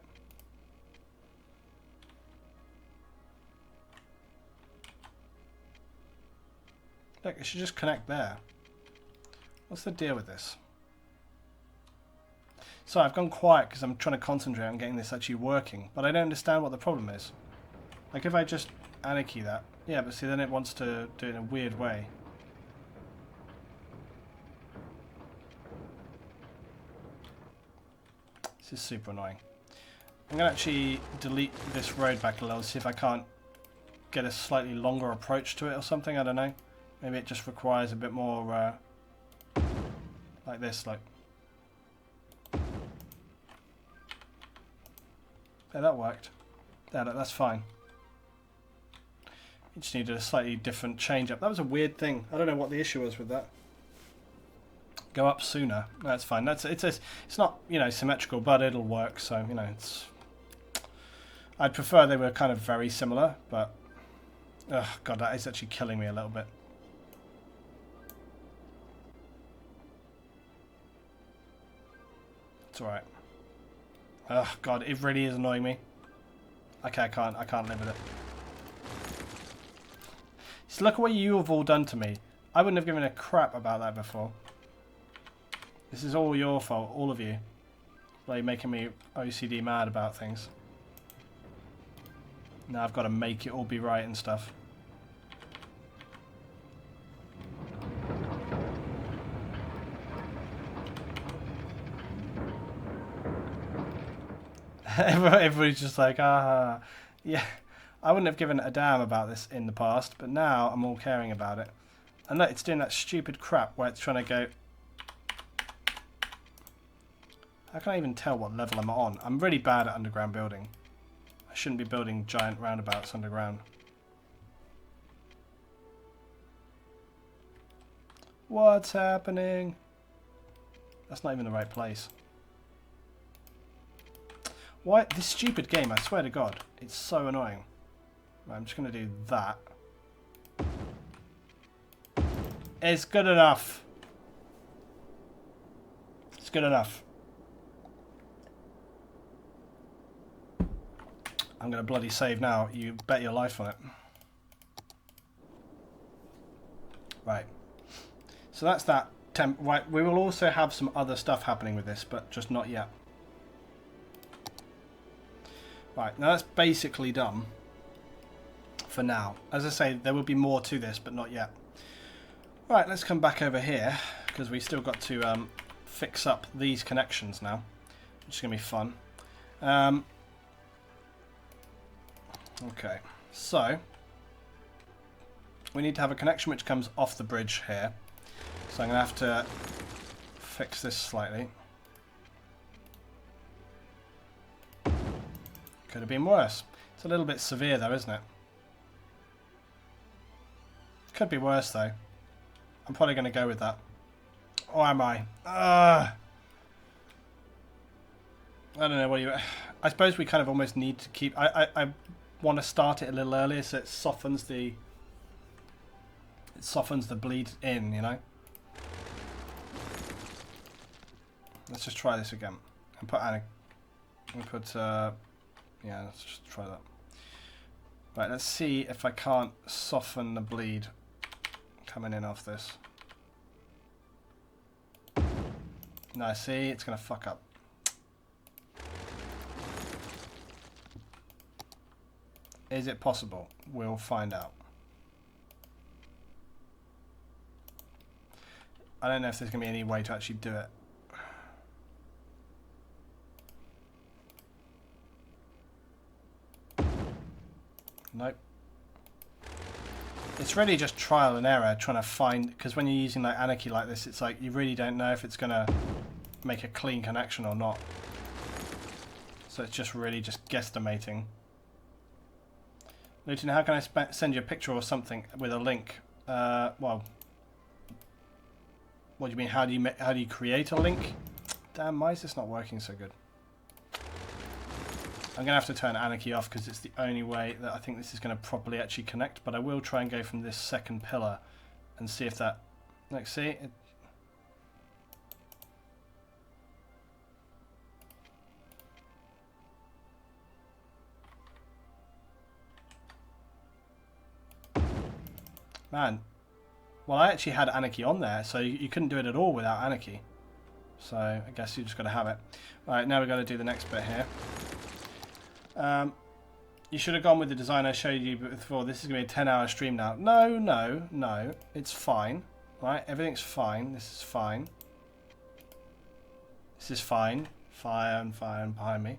Look, it should just connect there. What's the deal with this? So I've gone quiet because I'm trying to concentrate on getting this actually working, but I don't understand what the problem is. Like if I just anarchy that, yeah, but see then it wants to do it in a weird way. This is super annoying. I'm going to actually delete this road back a little, see if I can't get a slightly longer approach to it or something. I don't know. Maybe it just requires a bit more like this, like. Yeah, that worked. Yeah, that's fine. You just needed a slightly different change up. That was a weird thing. I don't know what the issue was with that. Go up sooner. That's fine. It's not, you know, symmetrical, but it'll work. So, you know, it's. I'd prefer they were kind of very similar, but oh god, that is actually killing me a little bit. It's all right. Oh god, it really is annoying me. Okay, I can't live with it. So look at what you have all done to me. I wouldn't have given a crap about that before. This is all your fault, all of you. Like making me OCD mad about things. Now I've got to make it all be right and stuff. Everybody's just like, ah, yeah. I wouldn't have given a damn about this in the past, but now I'm all caring about it. And look, it's doing that stupid crap where it's trying to go. How can I even tell what level I'm on? I'm really bad at underground building. I shouldn't be building giant roundabouts underground. What's happening? That's not even the right place. Why? This stupid game, I swear to God. It's so annoying. Right, I'm just going to do that. It's good enough. It's good enough. I'm going to bloody save now. You bet your life on it. Right. So that's that. Right, we will also have some other stuff happening with this, but just not yet. Right, now that's basically done for now. As I say, there will be more to this, but not yet. Right, let's come back over here, because we still got to fix up these connections now, which is going to be fun. Okay, so we need to have a connection which comes off the bridge here. So I'm going to have to fix this slightly. Could have been worse. It's a little bit severe though, isn't it? Could be worse though. I'm probably going to go with that. Or am I? I don't know what you... I suppose we kind of almost need to keep... I want to start it a little earlier so it softens the... It softens the bleed in, you know? Let's just try this again. And put Anna... And put... yeah, let's just try that. Right, let's see if I can't soften the bleed coming in off this. No, see, it's going to fuck up. Is it possible? We'll find out. I don't know if there's going to be any way to actually do it. Nope. It's really just trial and error trying to find, because when you're using like Anarchy like this, it's like you really don't know if it's going to make a clean connection or not. So it's just really just guesstimating. Luton, how can I send you a picture or something with a link? Well, what do you mean? How do you create a link? Damn, why is this not working so good? I'm going to have to turn Anarchy off because it's the only way that I think this is going to properly actually connect, but I will try and go from this second pillar and see if that... Like, see? Man. Well, I actually had Anarchy on there, so you couldn't do it at all without Anarchy. So, I guess you just got to have it. Alright, now we've got to do the next bit here. You should have gone with the design I showed you before. This is going to be a 10-hour stream now. No, no, no. It's fine. Right? Everything's fine. This is fine. This is fine. Fire and fire and behind me.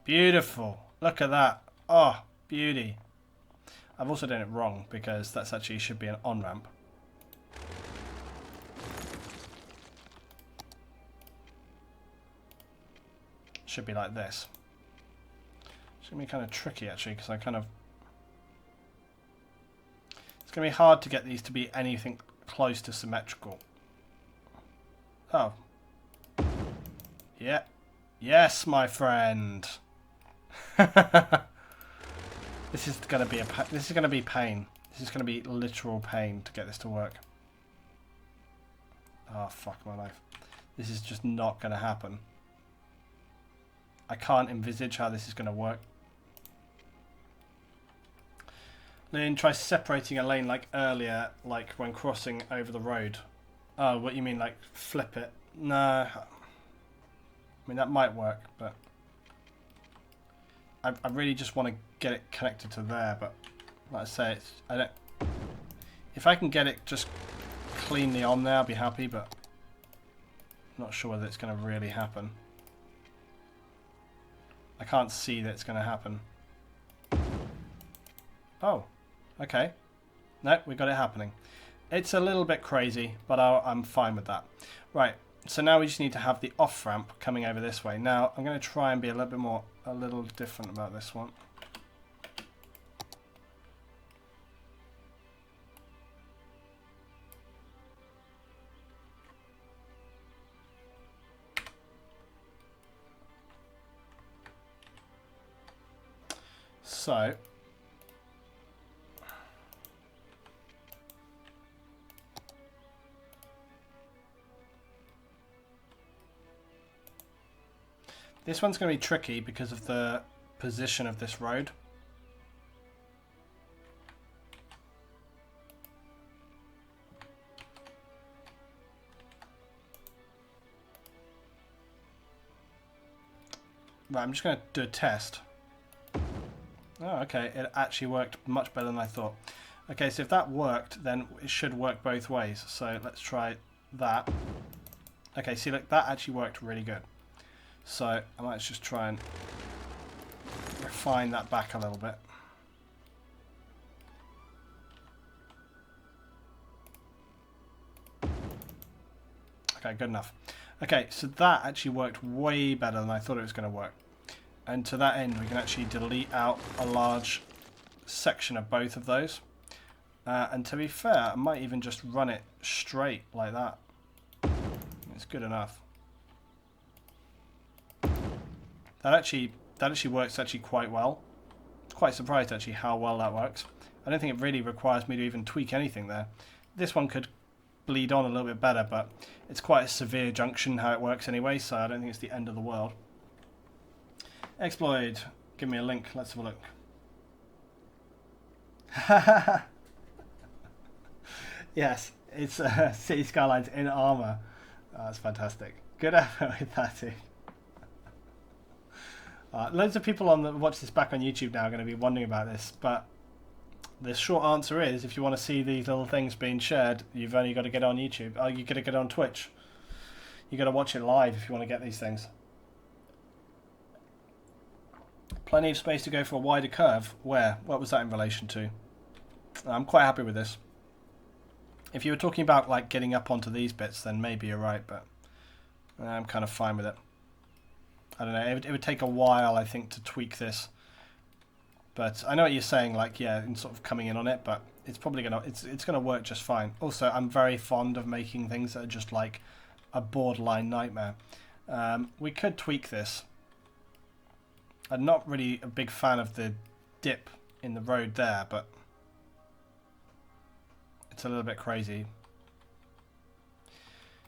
Beautiful. Look at that. Oh, beauty. I've also done it wrong because that's actually should be an on-ramp. Should be like this. It's going to be kind of tricky actually because I kind of... It's going to be hard to get these to be anything close to symmetrical. Oh. Yeah. Yes, my friend. This is going to be pain. This is going to be literal pain to get this to work. Oh, fuck my life. This is just not going to happen. I can't envisage how this is going to work. Then try separating a lane like earlier, like when crossing over the road. Oh, what you mean, like flip it? No. I mean, that might work, but... I really just want to get it connected to there, but like I say, I don't... If I can get it just cleanly on there, I'll be happy, but I'm not sure whether it's going to really happen. I can't see that it's going to happen. Oh, okay. No, we got it happening. It's a little bit crazy, but I'm fine with that. Right, so now we just need to have the off-ramp coming over this way. Now, I'm going to try and be a little different about this one. So, this one's going to be tricky because of the position of this road. Right, I'm just going to do a test. Oh, okay, it actually worked much better than I thought. Okay, so if that worked, then it should work both ways. So let's try that. Okay, see, look, that actually worked really good. So I might just try and refine that back a little bit. Okay, good enough. Okay, so that actually worked way better than I thought it was going to work. And to that end, we can actually delete out a large section of both of those. And to be fair, I might even just run it straight like that. It's good enough. That actually works quite well. Quite surprised actually how well that works. I don't think it really requires me to even tweak anything there. This one could bleed on a little bit better, but it's quite a severe junction how it works anyway, so I don't think it's the end of the world. Exploit, give me a link, let's have a look. Yes, it's City Skylines in armour. Oh, that's fantastic. Good effort with that too. Loads of people watch this back on YouTube now are going to be wondering about this, but the short answer is, if you want to see these little things being shared, you've only got to get on YouTube. Oh, you've got to get on Twitch. You've got to watch it live if you want to get these things. Plenty of space to go for a wider curve. Where? What was that in relation to? I'm quite happy with this. If you were talking about like getting up onto these bits, then maybe you're right, but I'm kind of fine with it. I don't know, it would take a while, I think, to tweak this. But I know what you're saying, like, yeah, and sort of coming in on it, but it's probably it's gonna work just fine. Also, I'm very fond of making things that are just like a borderline nightmare. We could tweak this. I'm not really a big fan of the dip in the road there, but it's a little bit crazy.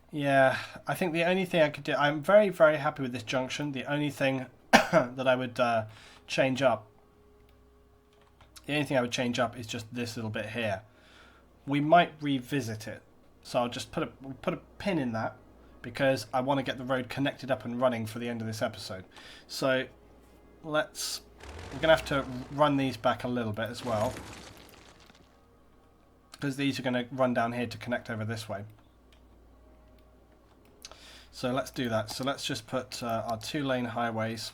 Yeah, I think the only thing I could do... I'm very, very happy with this junction. The only thing that I would change up... The only thing I would change up is just this little bit here. We might revisit it. So I'll just put a pin in that, because I want to get the road connected up and running for the end of this episode. So we're going to have to run these back a little bit as well, because these are going to run down here to connect over this way. So let's do that. So let's just put our 2-lane highways.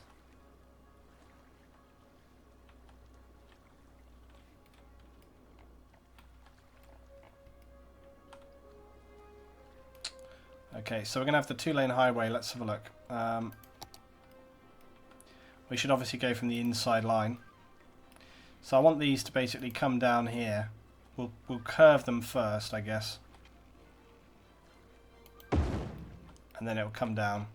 Okay, so we're going to have the 2-lane highway. Let's have a look. We should obviously go from the inside line. So I want these to basically come down here. We'll curve them first, I guess. And then it'll come down.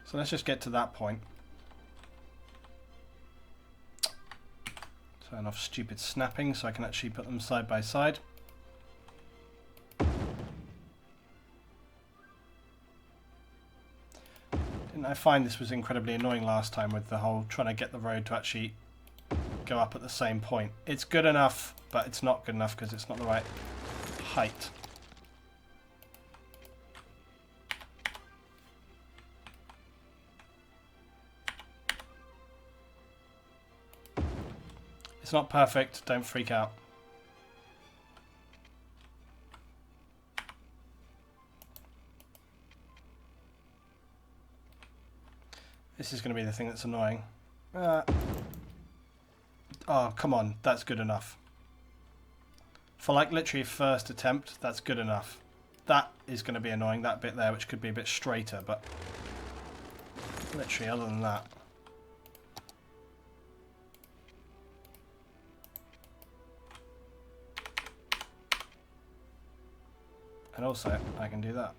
So let's just get to that point. Turn off stupid snapping so I can actually put them side by side. Didn't I find this was incredibly annoying last time with the whole trying to get the road to actually go up at the same point? It's good enough, but it's not good enough because it's not the right height. It's not perfect, don't freak out. This is going to be the thing that's annoying. Oh, come on, that's good enough. For like literally first attempt, that's good enough. That is going to be annoying, that bit there, which could be a bit straighter, but literally other than that. And also, I can do that.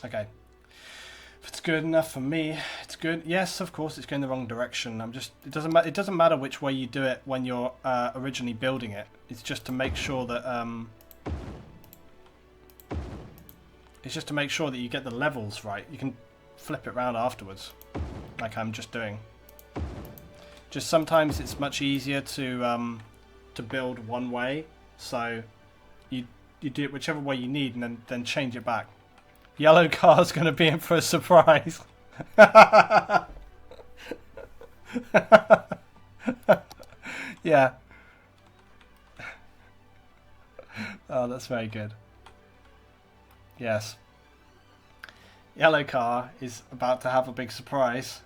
Okay. If it's good enough for me, it's good. Yes, of course, it's going the wrong direction. It doesn't matter which way you do it when you're originally building it. It's just to make sure that you get the levels right. You can flip it around afterwards, like I'm just doing. Just sometimes it's much easier to build one way, so you do it whichever way you need, and then change it back. Yellow car's going to be in for a surprise. Yeah. Oh, that's very good. Yes. Yellow car is about to have a big surprise.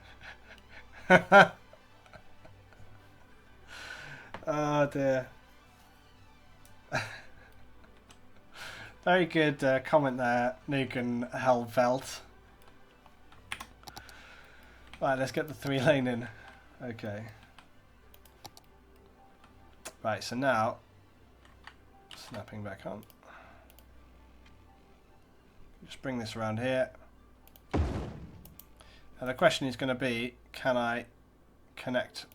Oh dear. Very good comment there, Nuken Helvelt. Right, let's get the 3-lane in. Okay. Right, so now, snapping back on. Just bring this around here. Now the question is going to be, can I connect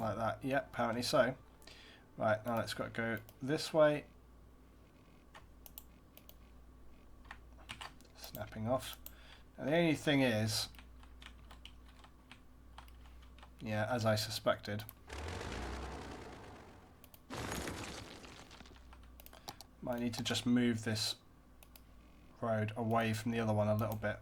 like that? Yep, apparently so. Right, now let's go this way. Snapping off. And the only thing is, yeah, as I suspected, might need to just move this road away from the other one a little bit.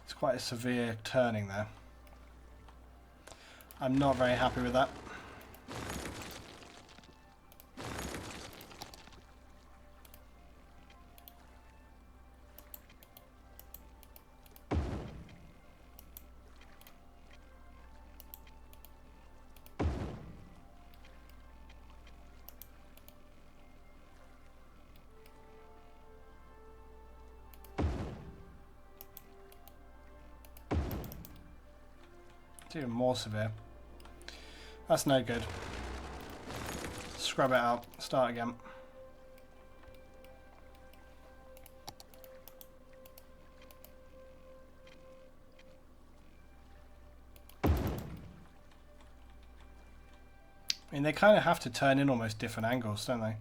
It's quite a severe turning there. I'm not very happy with that. It's even more severe. That's no good. Scrub it out. Start again. mean, they kind of have to turn in almost different angles, don't they?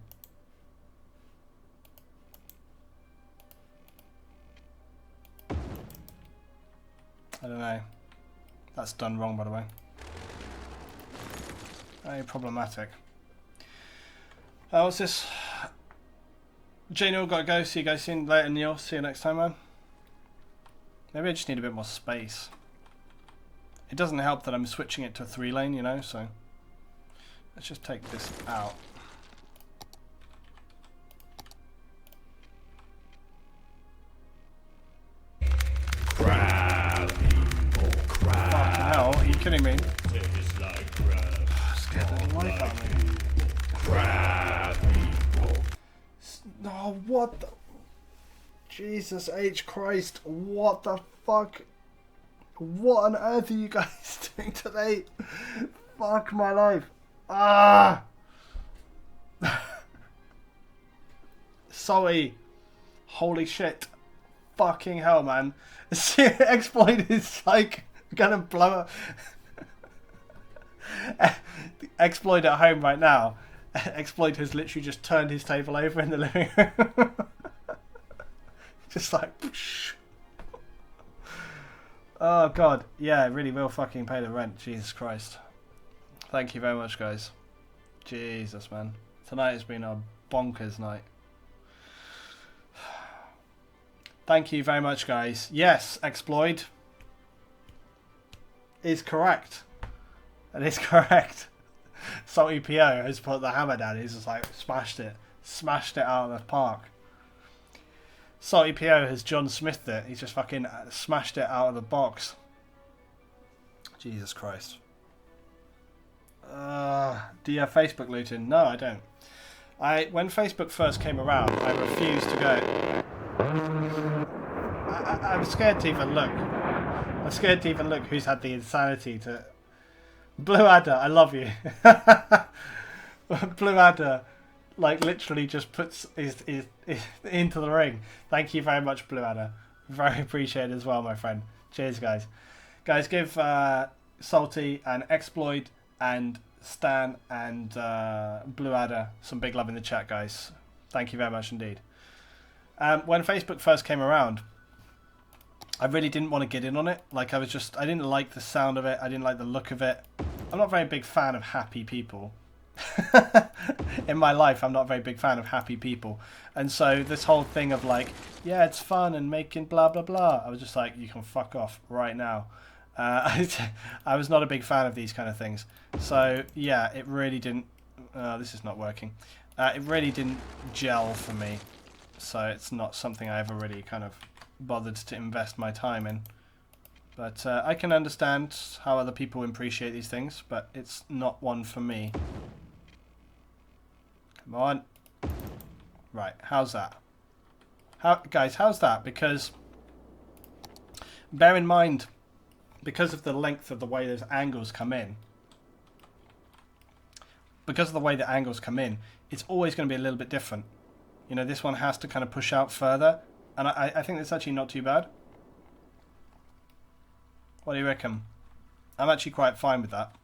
I don't know. That's done wrong, by the way. Very problematic. What's this? J-Neil, gotta go. See you guys soon. Later, Neil. See you next time, man. Maybe I just need a bit more space. It doesn't help that I'm switching it to a 3-lane, you know, so let's just take this out. Crab people, crab. Fucking hell, are you kidding me? Tastes like crab. Scared the life out of me. Crab people. No, what the... Jesus H. Christ, what the fuck? What on earth are you guys doing today? Fuck my life. Ah! Sorry. Holy shit. Fucking hell, man. Exploit is like gonna blow up. Exploit at home right now. Exploit has literally just turned his table over in the living room. Just like... Psh. Oh god, yeah, it really will fucking pay the rent. Jesus Christ. Thank you very much, guys. Jesus, man. Tonight has been a bonkers night. Thank you very much, guys. Yes, Exploit is correct. That is correct. Salty PO has put the hammer down. He's just like smashed it out of the park. Salty PO has John Smithed it. He's just fucking smashed it out of the box. Jesus Christ. Do you have Facebook, Luton? No, I don't. When Facebook first came around, I refused to go. I'm scared to even look. I'm scared to even look who's had the insanity to... Blue Adder, I love you. Blue Adder, like, literally just puts his into the ring. Thank you very much, Blue Adder. Very appreciated as well, my friend. Cheers, guys. Guys, give Salty and Exploit and Stan and Blue Adder some big love in the chat, guys. Thank you very much indeed. When Facebook first came around, I really didn't want to get in on it. Like, I didn't like the sound of it. I didn't like the look of it. I'm not a very big fan of happy people. In my life, I'm not a very big fan of happy people. And so this whole thing of like, yeah, it's fun and making blah, blah, blah. I was just like, you can fuck off right now. I was not a big fan of these kind of things. So, yeah, it really didn't... this is not working. It really didn't gel for me. So it's not something I ever really kind of bothered to invest my time in. But I can understand how other people appreciate these things, but it's not one for me. Come on. Right, how's that? Guys, how's that? Because bear in mind, because of the length of the way those angles come in, it's always going to be a little bit different. You know, this one has to kind of push out further, and I think that's actually not too bad. What do you reckon? I'm actually quite fine with that.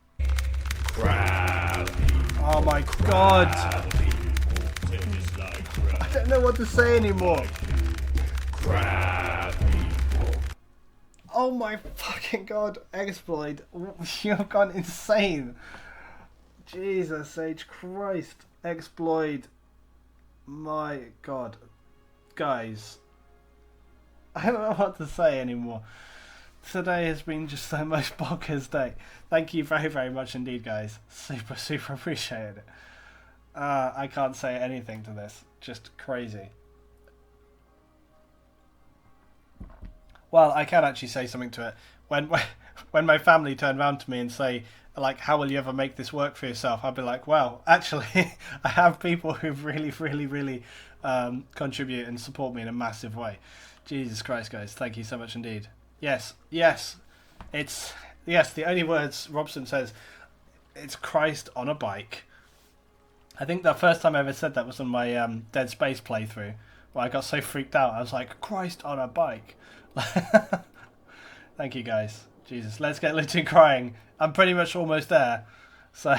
Oh my god! I don't know what to say anymore. Oh my fucking god, Exploit. You've gone insane. Jesus H. Christ. Exploit. My god. Guys. I don't know what to say anymore. Today has been just the most bonkers day. Thank you very, very much indeed, guys. Super, super appreciate it. I can't say anything to this. Just crazy. Well, I can actually say something to it. When my family turn around to me and say, like, how will you ever make this work for yourself? I'll be like, well, actually, I have people who really, really, really contribute and support me in a massive way. Jesus Christ, guys. Thank you so much indeed. Yes, yes. The only words Robson says, it's Christ on a bike. I think the first time I ever said that was on my Dead Space playthrough, where I got so freaked out. I was like, Christ on a bike. Thank you, guys. Jesus, let's get Luton crying. I'm pretty much almost there. So,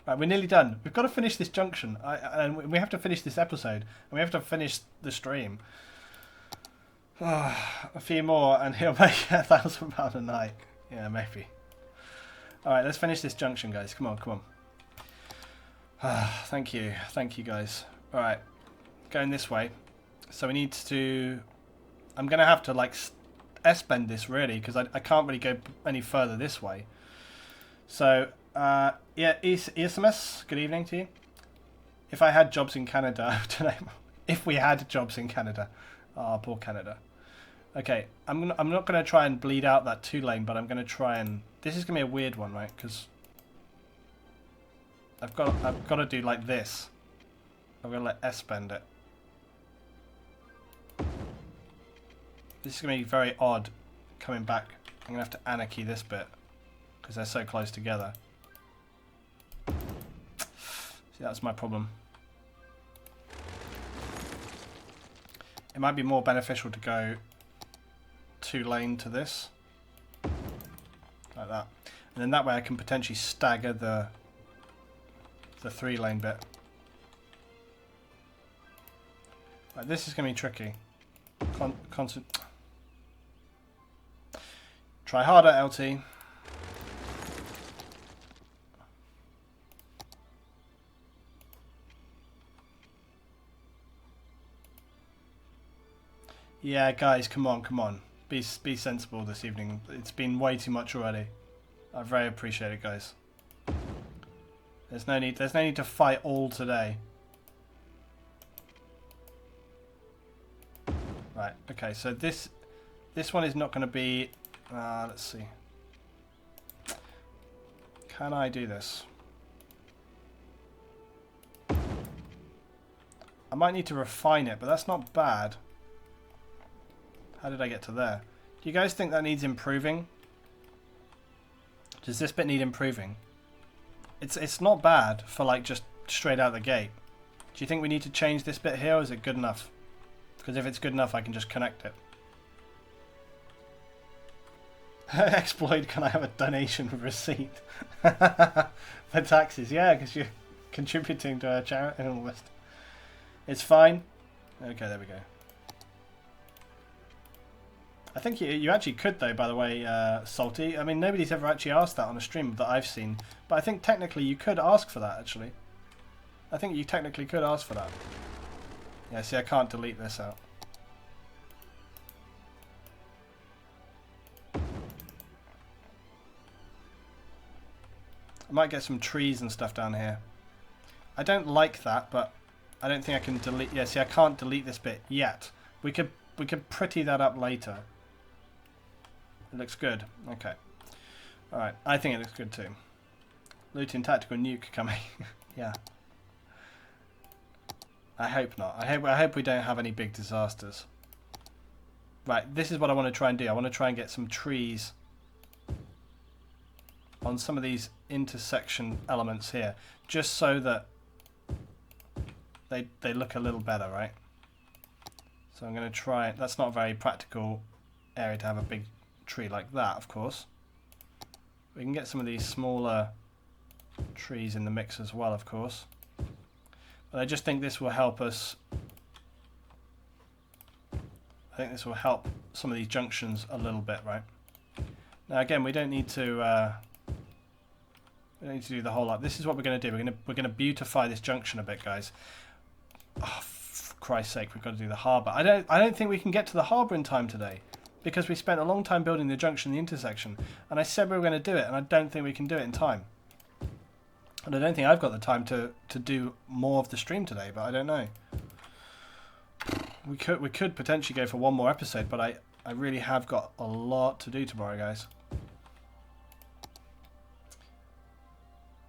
Right, we're nearly done. We've got to finish this junction, and we have to finish this episode, and we have to finish the stream. A few more, and he'll make £1,000 a night. Yeah, maybe. All right, let's finish this junction, guys. Come on, come on. Thank you, guys. All right, going this way. So we need to. I'm gonna have to like S-bend this really because I can't really go any further this way. So yeah, ESMS. Good evening to you. If I had jobs in Canada today, if we had jobs in Canada, oh poor Canada. Okay, I'm not gonna try and bleed out that 2-lane, but I'm gonna try and. This is gonna be a weird one, right? Because I've got to do like this. I'm gonna let S bend it. This is gonna be very odd coming back. I'm gonna have to anarchy this bit because they're so close together. See, that's my problem. It might be more beneficial to go 2-lane to this, like that, and then that way I can potentially stagger the 3-lane bit. Right, this is going to be tricky. Try harder, LT. Yeah, guys, come on, come on. Be sensible this evening. It's been way too much already. I very appreciate it, guys. There's no need to fight all today. Right, okay, so this one is not going to be let's see. Can I do this? I might need to refine it, but that's not bad. How did I get to there? Do you guys think that needs improving? Does this bit need improving? It's not bad for like just straight out the gate. Do you think we need to change this bit here, or is it good enough? Because if it's good enough, I can just connect it. Exploit, can I have a donation receipt? For taxes, yeah, because you're contributing to a charity and all this. It's fine. Okay, there we go. I think you actually could, though, by the way, Salty. I mean, nobody's ever actually asked that on a stream that I've seen. But I think technically you could ask for that, actually. I think you technically could ask for that. Yeah, see, I can't delete this out. I might get some trees and stuff down here. I don't like that, but I don't think I can delete... Yeah, see, I can't delete this bit yet. We could pretty that up later. It looks good. Okay. Alright, I think it looks good too. Looting tactical nuke coming. Yeah. I hope not. I hope we don't have any big disasters. Right, this is what I want to try and do. I want to try and get some trees on some of these intersection elements here, just so that they look a little better, right? So I'm going to try it. That's not a very practical area to have a big tree like that, of course. We can get some of these smaller trees in the mix as well, of course. But I just think this will help us. I think this will help some of these junctions a little bit, right? Now again, we don't need to do the whole lot. This is what we're going to do. We're going to beautify this junction a bit, guys. Oh, for Christ's sake, we've got to do the harbour. I don't think we can get to the harbour in time today, because we spent a long time building the junction, the intersection, and I said we were going to do it, and I don't think we can do it in time. And I don't think I've got the time to do more of the stream today, but I don't know. We could potentially go for one more episode, but I really have got a lot to do tomorrow, guys.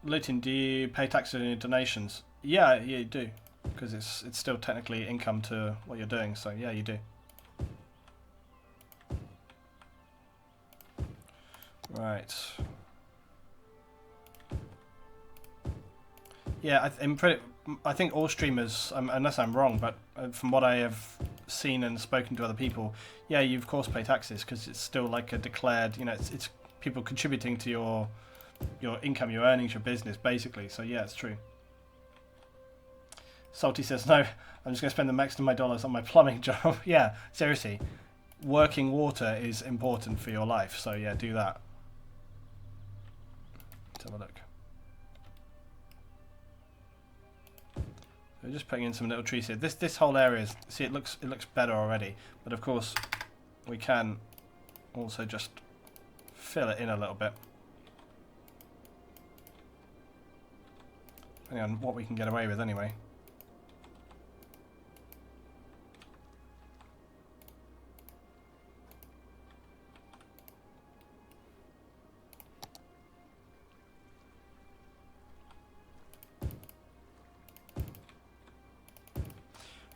Luton, do you pay taxes on your donations? Yeah, you do, because it's still technically income to what you're doing, so yeah, you do. Right. Yeah, I think all streamers, unless I'm wrong, but from what I have seen and spoken to other people, yeah, you of course pay taxes because it's still like a declared, you know, it's people contributing to your your income, your earnings, your business, basically. So yeah, it's true. Salty says, no, I'm just going to spend the next of my dollars on my plumbing job. Yeah, seriously. Working water is important for your life. So yeah, do that. Let's have a look. We're just putting in some little trees here. This whole area is, see, it looks better already. But of course, we can also just fill it in a little bit. Depending on what we can get away with anyway.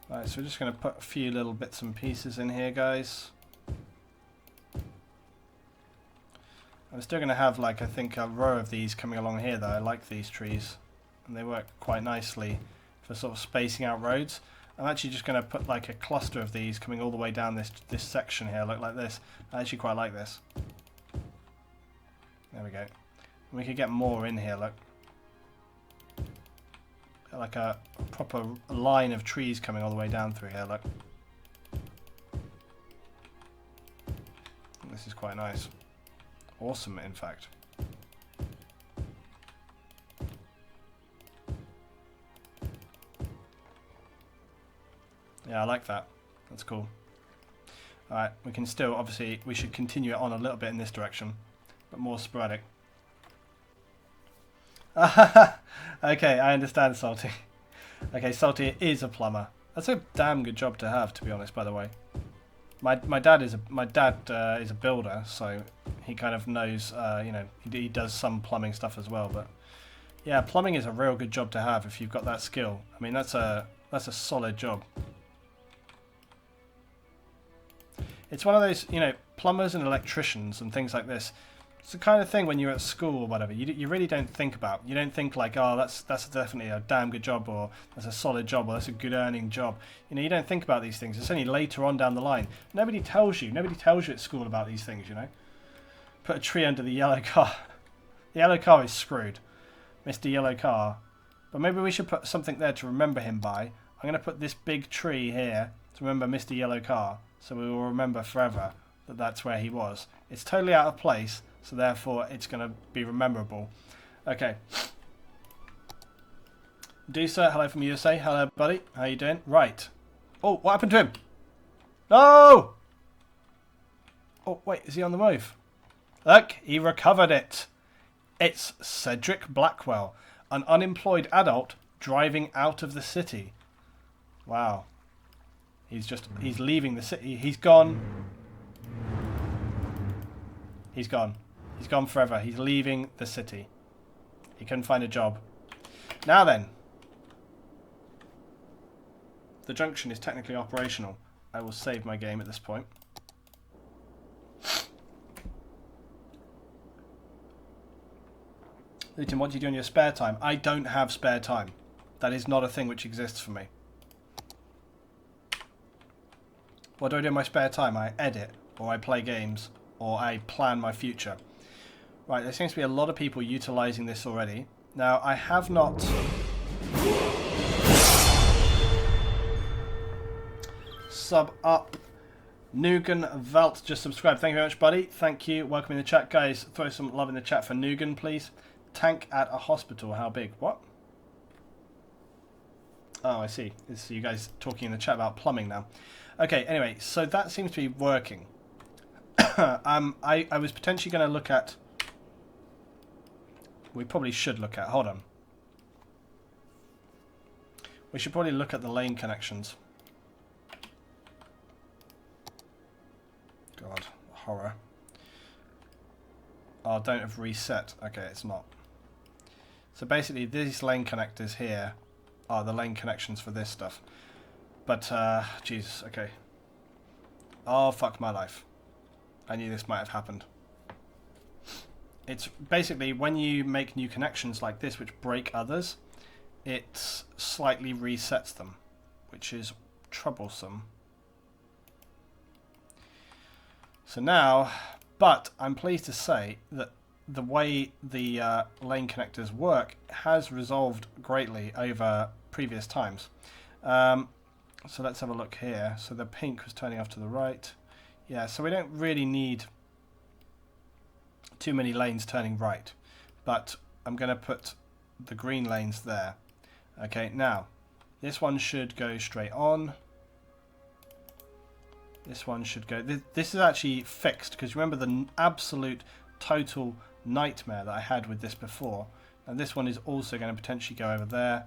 Right, so we're just going to put a few little bits and pieces in here, guys. I'm still going to have, like, I think a row of these coming along here, though. I like these trees, and they work quite nicely for sort of spacing out roads. I'm actually just going to put, like, a cluster of these coming all the way down this section here, look like this. I actually quite like this. There we go. And we could get more in here, look. Like a proper line of trees coming all the way down through here, look. This is quite nice. Awesome, in fact. Yeah, I like that. That's cool. Alright, we can still, obviously, we should continue it on a little bit in this direction, but more sporadic. Okay, I understand, Salty. Okay, Salty is a plumber. That's a damn good job to have, to be honest, by the way. My dad is a builder, so he kind of knows, you know, he does some plumbing stuff as well. But yeah, plumbing is a real good job to have if you've got that skill. I mean, that's a solid job. It's one of those, you know, plumbers and electricians and things like this. It's the kind of thing when you're at school or whatever, you really don't think about. You don't think like, oh, that's definitely a damn good job, or that's a solid job, or that's a good earning job. You know, you don't think about these things. It's only later on down the line. Nobody tells you at school about these things, you know. Put a tree under the yellow car. The yellow car is screwed. Mr. Yellow Car. But maybe we should put something there to remember him by. I'm going to put this big tree here to remember Mr. Yellow Car. So we will remember forever that that's where he was. It's totally out of place. So therefore, it's going to be rememberable. Okay. Dusa, hello from USA. Hello, buddy. How you doing? Right. Oh, what happened to him? No! Oh, wait. Is he on the move? Look, he recovered it. It's Cedric Blackwell, an unemployed adult driving out of the city. Wow. He's leaving the city. He's gone. He's gone. He's gone forever. He's leaving the city. He couldn't find a job. Now then. The junction is technically operational. I will save my game at this point. Luton, what do you do in your spare time? I don't have spare time. That is not a thing which exists for me. What do I do in my spare time? I edit, or I play games, or I plan my future. Right, there seems to be a lot of people utilising this already. Now, I have not... Sub up. Nugan Valt just subscribed. Thank you very much, buddy. Thank you. Welcome in the chat, guys. Throw some love in the chat for Nugan, please. Tank at a hospital. How big? What? Oh, I see. It's you guys talking in the chat about plumbing now. Okay, anyway, so that seems to be working. I was potentially going to look at... We probably should look at... Hold on. We should probably look at the lane connections. God, horror. Oh, don't have reset. Okay, it's not. So basically, these lane connectors here are the lane connections for this stuff. But, Jesus, okay. Oh, fuck my life. I knew this might have happened. It's basically when you make new connections like this which break others, it slightly resets them, which is troublesome. So now, but I'm pleased to say that the way the lane connectors work has resolved greatly over previous times. So let's have a look here. So the pink was turning off to the right. Yeah, so we don't really need too many lanes turning right. But I'm going to put the green lanes there. Okay, now, this one should go straight on. This one should go... This is actually fixed, because remember the absolute total nightmare that I had with this before. And this one is also going to potentially go over there.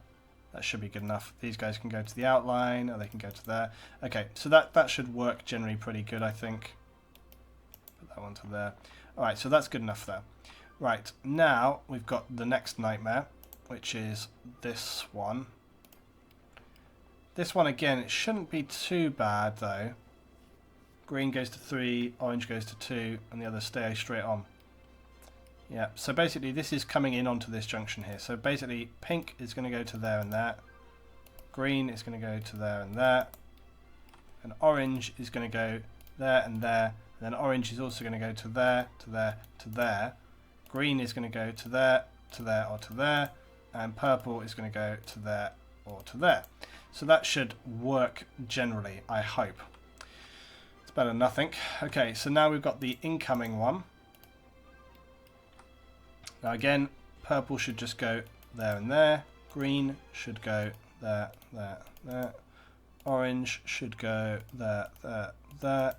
That should be good enough. These guys can go to the outline, or they can go to there. Okay, so that should work generally pretty good, I think. Put that one to there. Alright, so that's good enough there. Right, now we've got the next nightmare, which is this one. This one, again, it shouldn't be too bad, though. Green goes to 3, orange goes to 2, and the others stay straight on. Yeah, so basically this is coming in onto this junction here. So basically pink is going to go to there and there. Green is going to go to there and there. And orange is going to go there and there. And then orange is also going to go to there, to there, to there. Green is going to go to there, or to there. And purple is going to go to there or to there. So that should work generally, I hope. It's better than nothing. Okay, so now we've got the incoming one. Now again, purple should just go there and there. Green should go there, there, there. Orange should go there, there, there.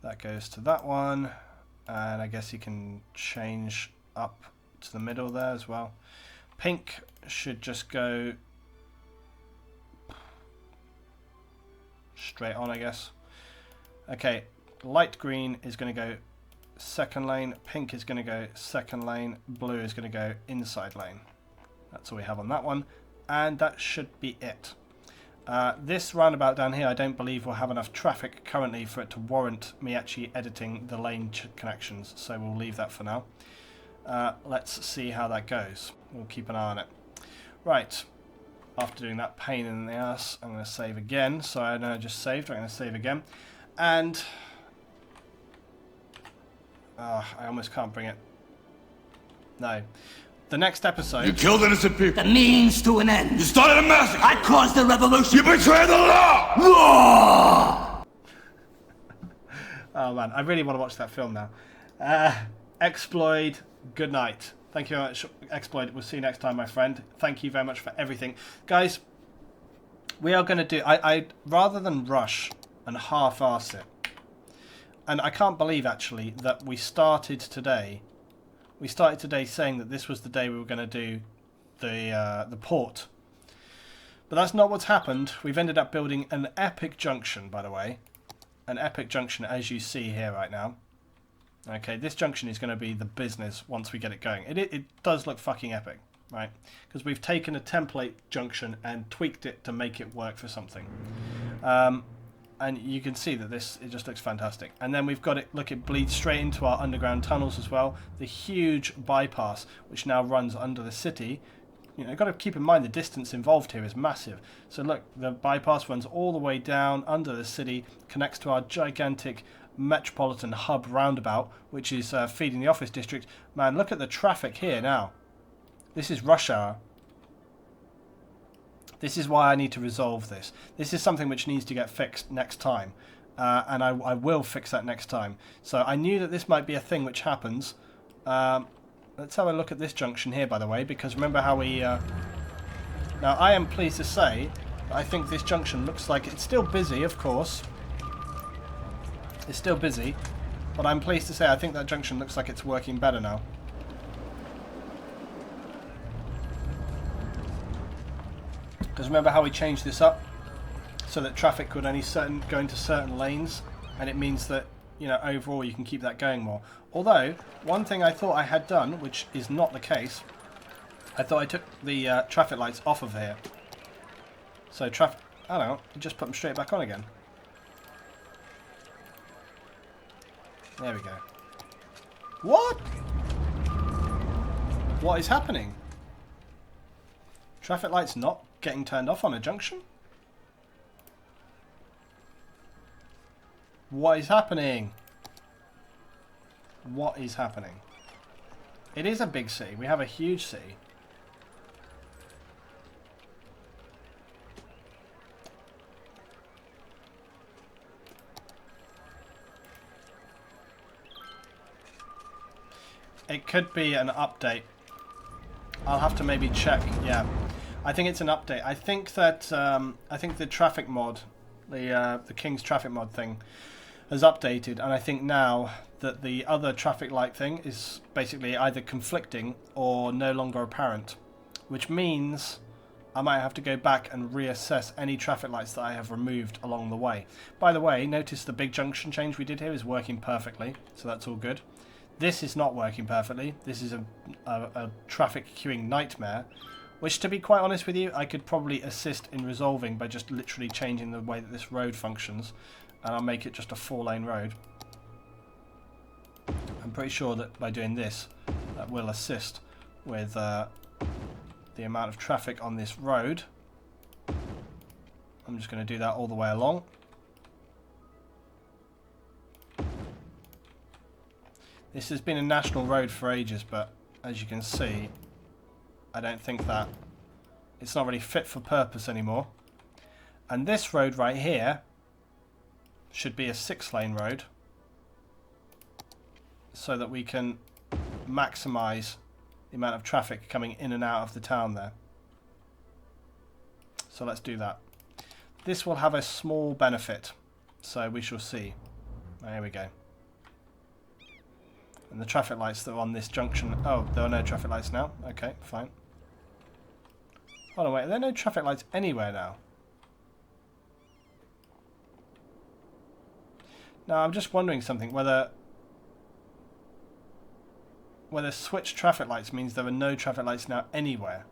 That goes to that one. And I guess you can change up to the middle there as well. Pink should just go straight on, I guess. Okay, light green is going to go second lane, pink is going to go second lane, blue is going to go inside lane. That's all we have on that one, and that should be it. This roundabout down here I don't believe will have enough traffic currently for it to warrant me actually editing the lane connections, so we'll leave that for now. Let's see how that goes. We'll keep an eye on it. Right, after doing that pain in the ass, I'm going to save again. So I know I just saved, I'm going to save again. And I almost can't bring it. No. The next episode... You killed innocent people. The means to an end. You started a massacre. I caused the revolution. You betrayed the law. Oh man, I really want to watch that film now. Exploit, good night. Thank you very much, Exploit. We'll see you next time, my friend. Thank you very much for everything. Guys, we are going to do... I rather than rush and half-arse it, and I can't believe, actually, that we started today... We started today saying that this was the day we were going to do the port. But that's not what's happened. We've ended up building an epic junction, by the way. An epic junction, as you see here right now. Okay, this junction is going to be the business once we get it going. It does look fucking epic, right? Because we've taken a template junction and tweaked it to make it work for something. And you can see that it just looks fantastic. And then we've got it, look, it bleeds straight into our underground tunnels as well. The huge bypass, which now runs under the city. You know, you've got to keep in mind the distance involved here is massive. So look, the bypass runs all the way down under the city, connects to our gigantic metropolitan hub roundabout, which is feeding the office district. Man, look at the traffic here now. This is rush hour. This is why I need to resolve this. This is something which needs to get fixed next time. And I will fix that next time. So I knew that this might be a thing which happens. Let's have a look at this junction here, by the way, because remember how we... Now, I am pleased to say that I think this junction looks like it's still busy, of course. It's still busy. But I'm pleased to say I think that junction looks like it's working better now. Because remember how we changed this up so that traffic could only go into certain lanes, and it means that, you know, overall you can keep that going more. Although, one thing I thought I had done, which is not the case, I thought I took the traffic lights off of here. So I don't know, just put them straight back on again. There we go. What? What is happening? Traffic lights not getting turned off on a junction? What is happening? What is happening? It is a big city. We have a huge city. It could be an update. I'll have to maybe check. Yeah, I think it's an update. I think that I think the traffic mod, the King's traffic mod thing, has updated, and I think now that the other traffic light thing is basically either conflicting or no longer apparent, which means I might have to go back and reassess any traffic lights that I have removed along the way. By the way, notice the big junction change we did here is working perfectly, so that's all good. This is not working perfectly. This is a traffic queuing nightmare, which, to be quite honest with you, I could probably assist in resolving by just literally changing the way that this road functions, and I'll make it just a 4-lane road. I'm pretty sure that by doing this, that will assist with the amount of traffic on this road. I'm just going to do that all the way along. This has been a national road for ages, but as you can see, I don't think that it's not really fit for purpose anymore. And this road right here should be a 6-lane road, so that we can maximize the amount of traffic coming in and out of the town there. So let's do that. This will have a small benefit, so we shall see. There we go. And the traffic lights that are on this junction... Oh, there are no traffic lights now. Okay, fine. Hold on, wait. Are there no traffic lights anywhere now? Now, I'm just wondering something. Whether switch traffic lights means there are no traffic lights now anywhere.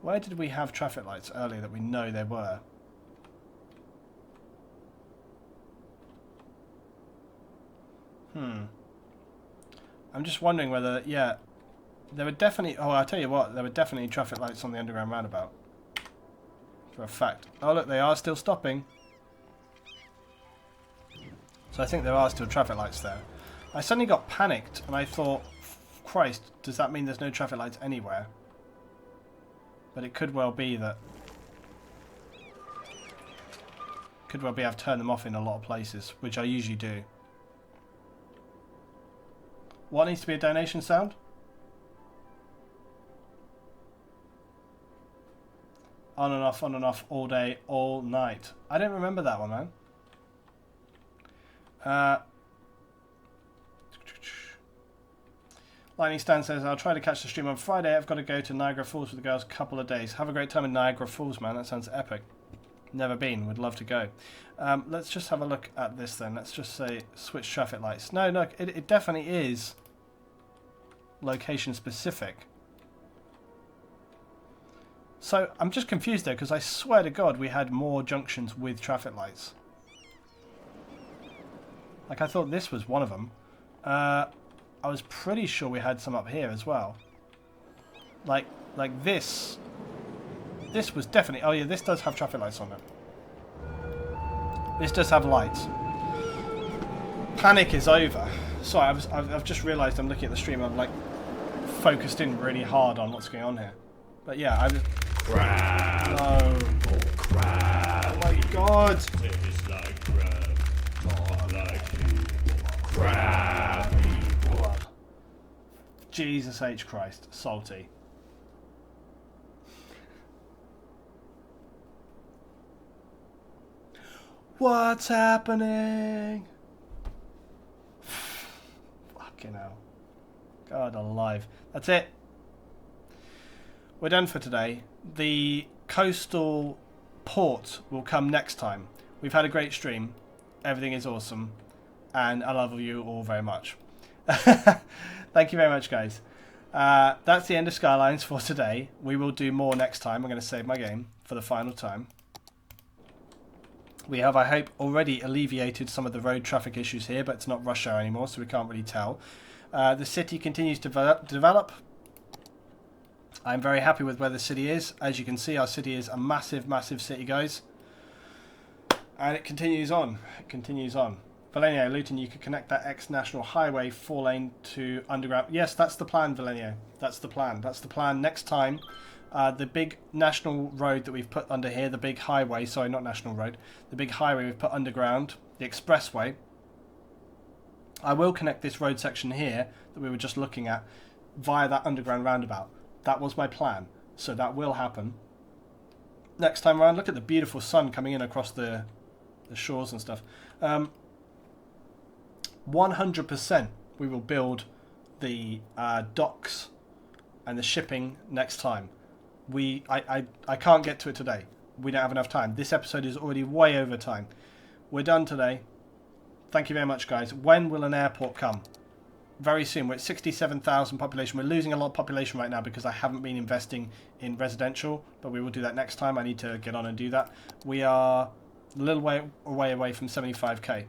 Where did we have traffic lights earlier that we know there were? I'm just wondering whether, yeah, there were definitely, oh, I'll tell you what, there were definitely traffic lights on the underground roundabout. For a fact. Oh, look, they are still stopping. So I think there are still traffic lights there. I suddenly got panicked and I thought, Christ, does that mean there's no traffic lights anywhere? But it could well be that... Could well be I've turned them off in a lot of places, which I usually do. What needs to be a donation sound? On and off, all day, all night. I don't remember that one, man. Lightning Stan says, I'll try to catch the stream on Friday. I've got to go to Niagara Falls with the girls a couple of days. Have a great time in Niagara Falls, man. That sounds epic. Never been. Would love to go. Let's just have a look at this then. Let's just say switch traffic lights. No, look, it definitely is location specific. So I'm just confused there because I swear to God we had more junctions with traffic lights. Like I thought this was one of them. I was pretty sure we had some up here as well. Like this. This was definitely... Oh yeah, this does have traffic lights on it. This does have lights. Panic is over. Sorry, I've just realised I'm looking at the stream. I'm like focused in really hard on what's going on here. But yeah, I was... Crab. No. Oh, crab. Oh my God. It is like crab. Not like you. Crab. Jesus H. Christ. Salty. What's happening? Fucking hell. God alive. That's it. We're done for today. The coastal port will come next time. We've had a great stream. Everything is awesome. And I love you all very much. Thank you very much, guys. That's the end of Skylines for today. We will do more next time. I'm going to save my game for the final time. We have, I hope, already alleviated some of the road traffic issues here, but it's not rush hour anymore, so we can't really tell. The city continues to develop. I'm very happy with where the city is. As you can see, our city is a massive, massive city, guys. And it continues on. It continues on. Valenio, Luton, you could connect that ex-national highway 4-lane to underground. Yes, that's the plan, Valenio. That's the plan. That's the plan. Next time, the big national road that we've put under here, the big highway, sorry, not national road, the big highway we've put underground, the expressway, I will connect this road section here that we were just looking at via that underground roundabout. That was my plan. So that will happen. Next time around, look at the beautiful sun coming in across the shores and stuff. 100% we will build the docks and the shipping next time. I can't get to it today. We don't have enough time. This episode is already way over time. We're done today. Thank you very much, guys. When will an airport come? Very soon. We're at 67,000 population. We're losing a lot of population right now because I haven't been investing in residential, but we will do that next time. I need to get on and do that. We are a little way away from 75k.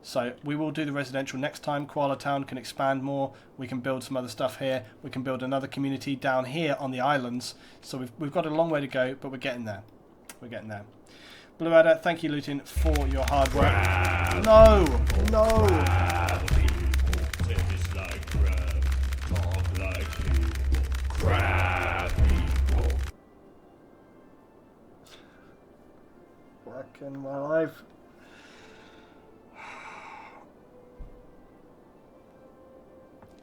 So we will do the residential next time. Koala Town can expand more. We can build some other stuff here. We can build another community down here on the islands. So we've got a long way to go, but we're getting there. We're getting there. Blue Adder, thank you, Luton, for your hard work. No! No! Back in my life.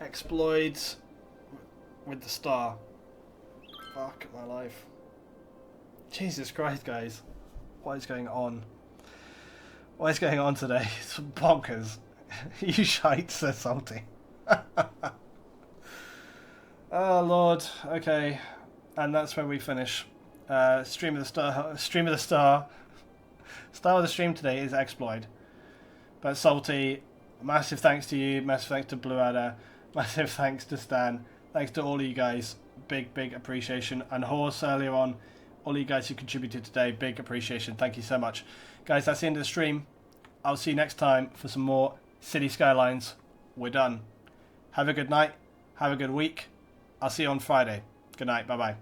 Exploits with the star. Fuck my life. Jesus Christ, guys. What is going on? What is going on today? It's bonkers. You shite, says Salty. Oh, Lord. Okay. And that's where we finish. Stream of the Star. Stream of the Star. Star of the stream today is Exploit. But Salty, massive thanks to you. Massive thanks to Blue Adder. Massive thanks to Stan. Thanks to all of you guys. Big, big appreciation. And Horse earlier on. All you guys who contributed today. Big appreciation. Thank you so much. Guys, that's the end of the stream. I'll see you next time for some more City Skylines. We're done. Have a good night. Have a good week. I'll see you on Friday. Good night. Bye-bye.